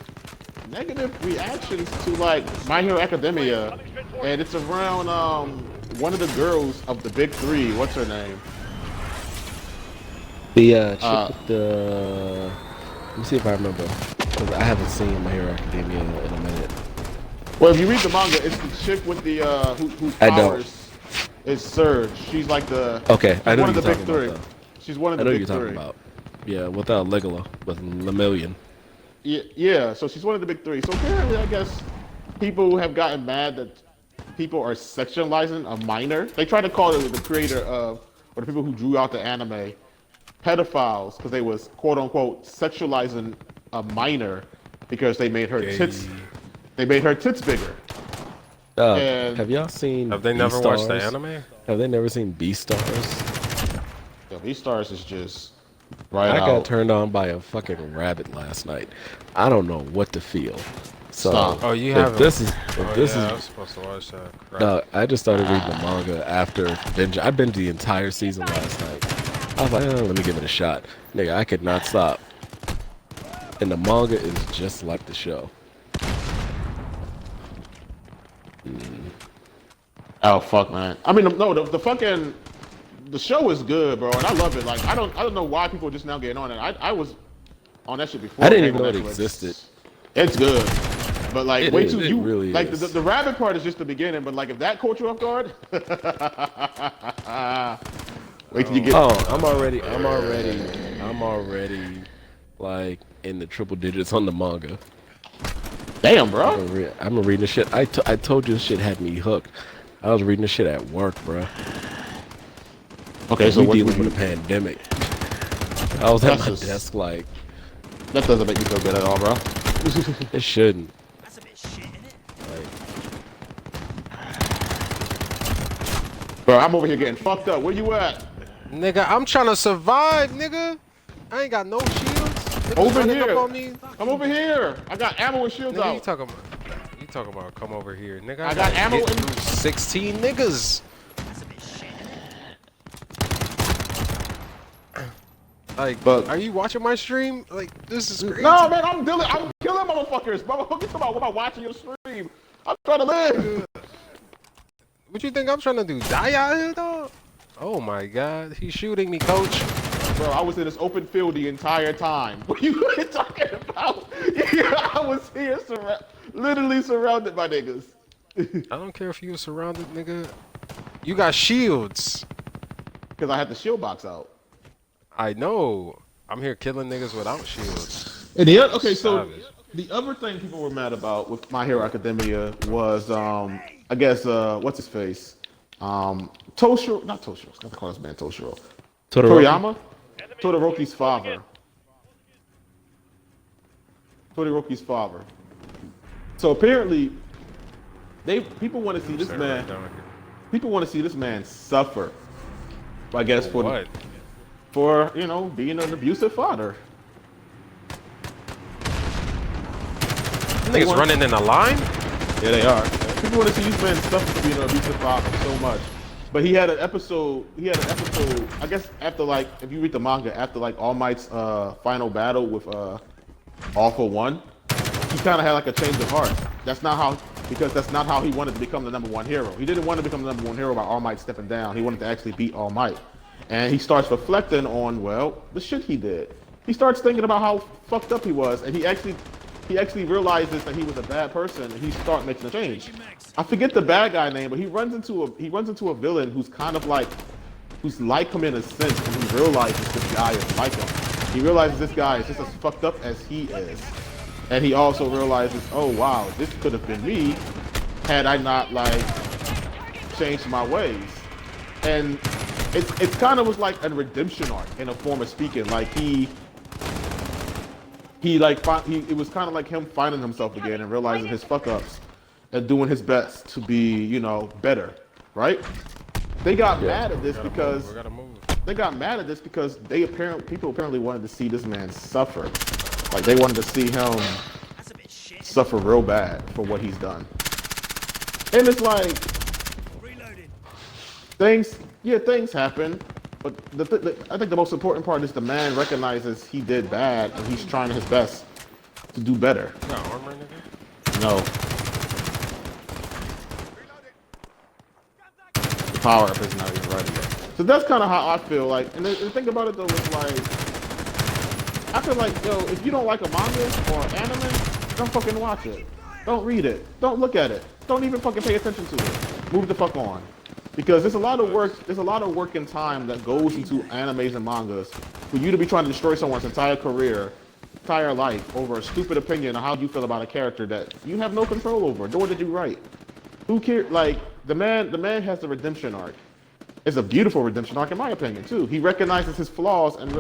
reactions to like My Hero Academia, and it's around one of the girls of the big three. What's her name? The chick with the. Let me see if I remember. 'Cause I haven't seen My Hero Academia in a minute. Well, if you read the manga, it's the chick with the whose I don't. powers is Surge. She's like the Okay, I know one of you're the big talking three. about. She's one of I the know big you're three. talking about. Yeah, without Legola, with Lemillion. Yeah, so she's one of the big three. So apparently, I guess people have gotten mad that people are sexualizing a minor. They tried to call it the creator of, or the people who drew out the anime, pedophiles, because they was quote unquote sexualizing a minor because they made her tits. They made her tits bigger. And- Have y'all seen? Have they never watched the Beastars? anime? Have they never seen Beastars? Yo, V-Stars is just right I out. got turned on by a fucking rabbit last night. I don't know what to feel. So Stop. Oh, you if haven't. this is I was supposed to watch that. Crap. no, I just started reading the manga after binge. I binged the entire season last night. I was like, oh, let me give it a shot. Nigga, I could not stop. And the manga is just like the show. Oh fuck, man. I mean, no, the show is good, bro, and I love it. Like, I don't know why people are just now getting on it. I was on that shit before. I didn't came even know on it Netflix. existed. It's good, but like, It wait is, till it you really like is. the rabbit part is just the beginning. But like, if that caught you off guard, wait till you get. Oh, I'm already like in the triple digits on the manga. Damn, bro. I'm reading the shit. I told you this shit had me hooked. I was reading this shit at work, bro. Okay, so we what dealing you, with a pandemic. I was at That's my just- desk like, that doesn't make me feel good at all, bro. it shouldn't. That's a bit shit, innit? Like, Bro, I'm over here getting fucked up. Where you at? Nigga, I'm trying to survive, nigga. I ain't got no shields. Niggas Over running here. Up on me. I'm over here. I got ammo and shields Nigga, you out. talking about? You talking about? Come over here, nigga. I got gotta ammo get and- through 16 niggas. That's a bit shit, innit? Like, But- are you watching my stream? Like, this is crazy. No, man, I'm killing motherfuckers. Motherfuckers come out without watching your stream. I'm trying to live. What you think I'm trying to do? Die out here, dog? Oh my God, he's shooting me, coach. Bro, I was in this open field the entire time. What you talking about? Yeah, I was here, literally surrounded by niggas. I don't care if you were surrounded, nigga. You got shields. Because I had the shield box out. I know. I'm here killing niggas without shields. And the okay, so Savage. the other thing people were mad about with My Hero Academia was, I guess, what's his face? Toshiro, not Toshiro. I have to call this man Toshiro. Toriyama? Todoroki's father. Todoroki's father. So apparently, people want to see this man. People want to see this man suffer. I guess for What? for being an abusive father. Niggas running in a line? Yeah, they are. People want to see these men suffer for being an abusive father so much. But he had an episode. I guess after like, if you read the manga, after like All Might's final battle with All for One, he kind of had like a change of heart. Because that's not how he wanted to become the #1 hero. He didn't want to become the #1 hero by All Might stepping down. He wanted to actually beat All Might. And he starts reflecting on, well, the shit he did. He starts thinking about how fucked up he was, and he actually realizes that he was a bad person, and he starts making a change. I forget the bad guy name, but he runs into a villain who's kind of like, who's like him in a sense, and he realizes this guy is like him. He realizes this guy is just as fucked up as he is. And he also realizes, oh wow, this could have been me had I not like changed my ways. And it's kind of was like a redemption arc in a form of speaking. Like it was kind of like him finding himself again and realizing his fuck ups and doing his best to be, better, right? They got mad at this because We gotta move. they got mad at this because people apparently wanted to see this man suffer. Like they wanted to see him That's a bit shit. suffer real bad for what he's done. And it's like Reloading. things happen. But I think the most important part is the man recognizes he did bad and he's trying his best to do better. You got armor, nigga? No. The power up is not even ready yet. So that's kind of how I feel like. And the thing about it though is like, I feel like, yo, if you don't like a manga or an anime, don't fucking watch it. Don't read it. Don't look at it. Don't even fucking pay attention to it. Move the fuck on. Because there's a lot of work and time that goes into animes and mangas for you to be trying to destroy someone's entire career, entire life over a stupid opinion on how you feel about a character that you have no control over. Nor did you write. Who cares? Like the man has the redemption arc. It's a beautiful redemption arc in my opinion too. He recognizes his flaws and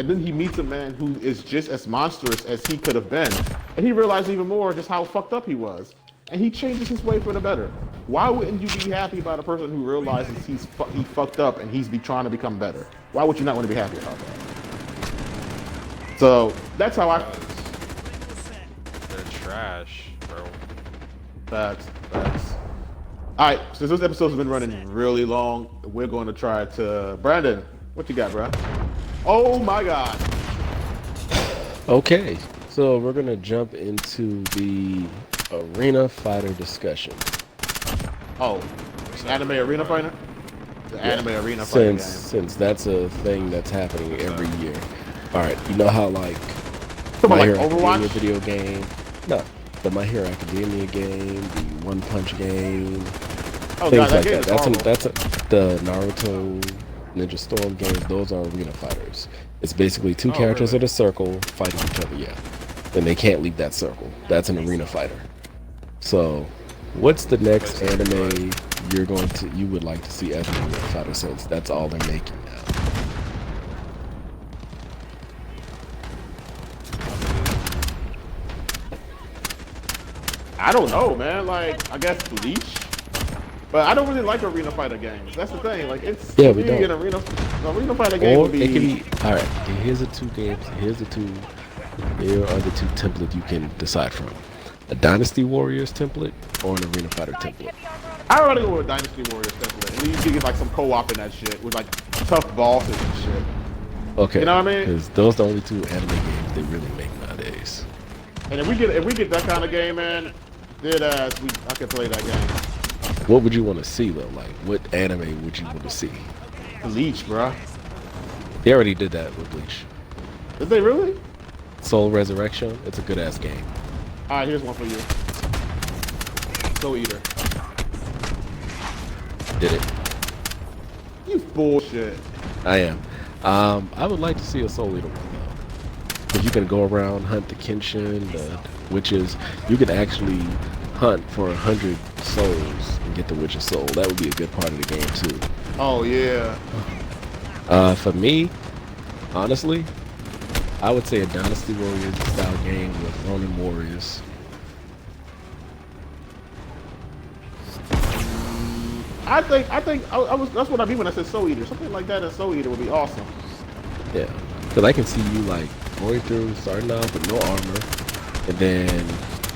then he meets a man who is just as monstrous as he could have been, and he realizes even more just how fucked up he was. And he changes his way for the better. Why wouldn't you be happy about a person who realizes he fucked up and he's trying to become better? Why would you not want to be happy about that? So that's how I. They're trash, bro. Facts. All right, since this episode has been running really long, we're going to try to Brandon. What you got, bro? Oh my God. Okay, so we're gonna jump into the arena fighter discussion. Oh, anime arena fighter? The anime arena fighter game. Since that's a thing that's happening every year. All right, you know how like Come on, My like Hero Overwatch? Academia video game? No, the My Hero Academia game, the One Punch game, Oh, things God, that like game that. is horrible. That's the Naruto, Ninja Storm games. Those are arena fighters. It's basically two characters really? in a circle fighting each other. Yeah, and they can't leave that circle. That's an arena fighter. So, what's the next anime you would like to see as an arena fighter? Since that's all they're making now. I don't know, man. Like, I guess Bleach? But I don't really like arena fighter games. That's the thing. Like, it's Yeah, we an don't. arena fighter game Or would be. it can be all right. Here's the two games. Here are the two templates you can decide from: a Dynasty Warriors template or an Arena Fighter template. I rather go with Dynasty Warriors template. And you can get like some co-op in that shit with like tough bosses and shit. Okay, You know what I mean? Because those are the only two anime games they really make nowadays. And if we get that kind of game, man, I can play that game. What would you want to see though? Like, what anime would you want to see? Bleach, bro. They already did that with Bleach. Did they really? Soul Resurrection. It's a good ass game. All right, here's one for you. Soul Eater. Did it? You bullshit. I am. I would like to see a Soul Eater one though, because you can go around, hunt the Kenshin, the witches. You can actually hunt for 100 souls and get the witch's soul. That would be a good part of the game too. Oh yeah. For me, honestly, I would say a Dynasty Warriors style game with Ronin Warriors. I think that's what I mean when I said Soul Eater. Something like that in Soul Eater would be awesome. Yeah, because I can see you like going through, starting off with no armor, and then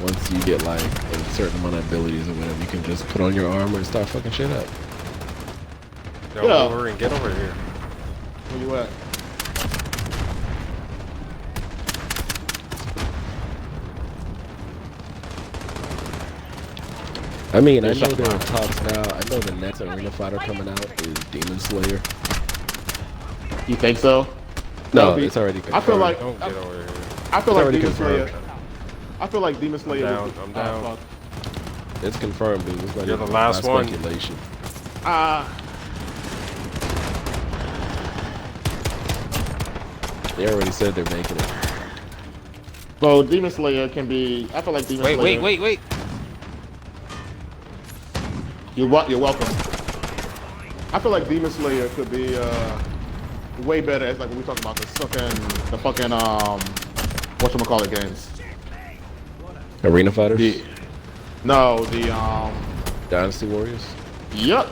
once you get like a certain amount of abilities or whatever, you can just put on your armor and start fucking shit up. Yo, Yeah. Wolverine, get over here. Where you at? I mean, I Yeah, know shut there are up. talks now. I know the next arena fighter coming out is Demon Slayer. You think so? No, That'd be- it's already I confirmed. feel like Don't get over here. I feel It's like already Demon Slayer. confirmed. I feel like Demon Slayer. down, would- I'm down. fuck. It's confirmed, dude. It's not You're even the last not one. speculation. They already said they're making it. So Demon Slayer can be. I feel like Demon Slayer. Wait. You're welcome. I feel like Demon Slayer could be way better as like when we talk about the fucking whatchamacallit games. Arena fighters? The Dynasty Warriors? yep.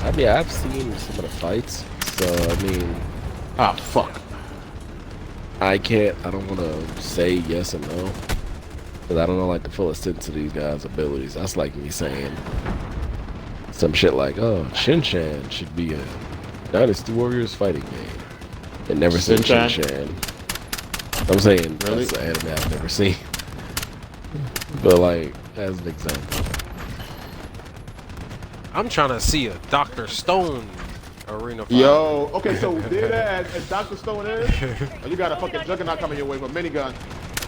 I mean, I've seen some of the fights, so I mean, Ah fuck. I don't want to say yes or no, because I don't know like the full extent to these guys' abilities. That's like me saying some shit like, oh, Shin-Chan should be a Dynasty Warriors fighting game. And never seen Shin-Chan? Shin-Chan. I'm saying Really? that's an anime I've never seen. But like, as an example. I'm trying to see a Dr. Stone arena fight. Yo, okay, so dead as Dr. Stone is, oh, you got a fucking juggernaut coming your way with a minigun.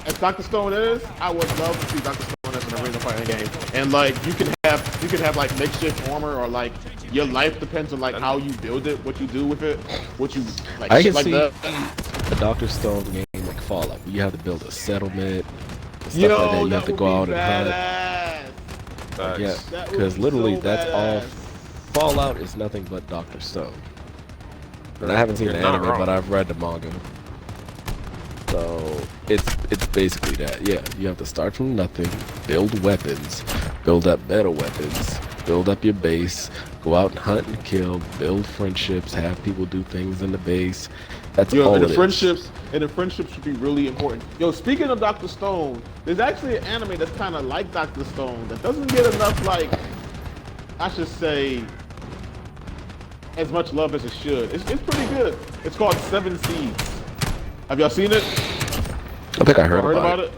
As Dr. Stone is, I would love to see Dr. Stone as an arena fighting game. And like you can have like makeshift armor, or like your life depends on like how you build it, what you do with it, what you like I shit can like see that. a Dr. Stone game like Fallout. You have to build a settlement, stuff Yo, like that. You that have to would go be out and hunt. badass. Facts. Yeah, That would because be literally so that's all. badass. Fallout is nothing but Dr. Stone. And I haven't seen You're the not anime, wrong. but I've read the manga. So it's basically that. Yeah, you have to start from nothing, build weapons, build up better weapons, build up your base, go out and hunt and kill, build friendships, have people do things in the base. That's Yo, all and it the is. friendships should be really important. Yo, speaking of Dr. Stone, there's actually an anime that's kind of like Dr. Stone that doesn't get enough, like, I should say, as much love as it should. It's pretty good. It's called Seven Seeds. Have y'all seen it? I think I heard, Or about it.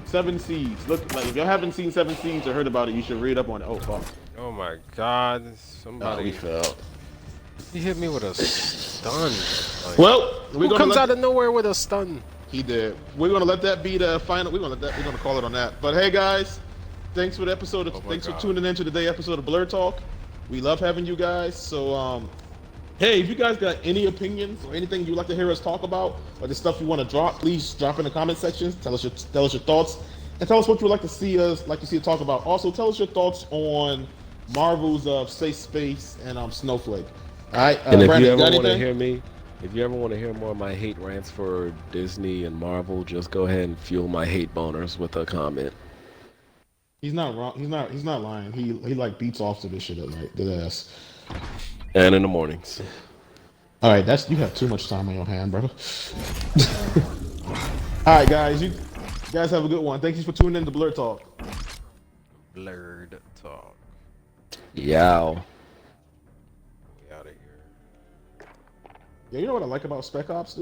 Seven Seeds. Look, like if y'all haven't seen Seven Seeds or heard about it, you should read up on it. Oh fuck. Oh my God! Oh, Somebody we fell. he hit me with a stun. Like, Well, we're who gonna comes let out of nowhere with a stun? He did. We're gonna let that be the final. We're gonna call it on that. But hey, guys, thanks for the episode. Oh my Thanks for God. tuning in to today's episode of Blur Talk. We love having you guys. So, hey, if you guys got any opinions or anything you'd like to hear us talk about, or the stuff you want to drop, please drop in the comment sections. Tell us your thoughts, and tell us what you would like to see us talk about. Also, tell us your thoughts on Marvel's Safe Space and Snowflake. All right, And if Brandon, you ever got want to anything? hear me, if you ever want to hear more of my hate rants for Disney and Marvel, just go ahead and fuel my hate boners with a comment. He's not wrong. He's not lying. He like beats off to this shit at night. Dead ass. And in the mornings. All right, you have too much time on your hand, brother. All right, guys, you guys have a good one. Thank you for tuning in to Blur Talk. Blurred talk. Yow. We out of here. Yeah, you know what I like about Spec Ops, dude?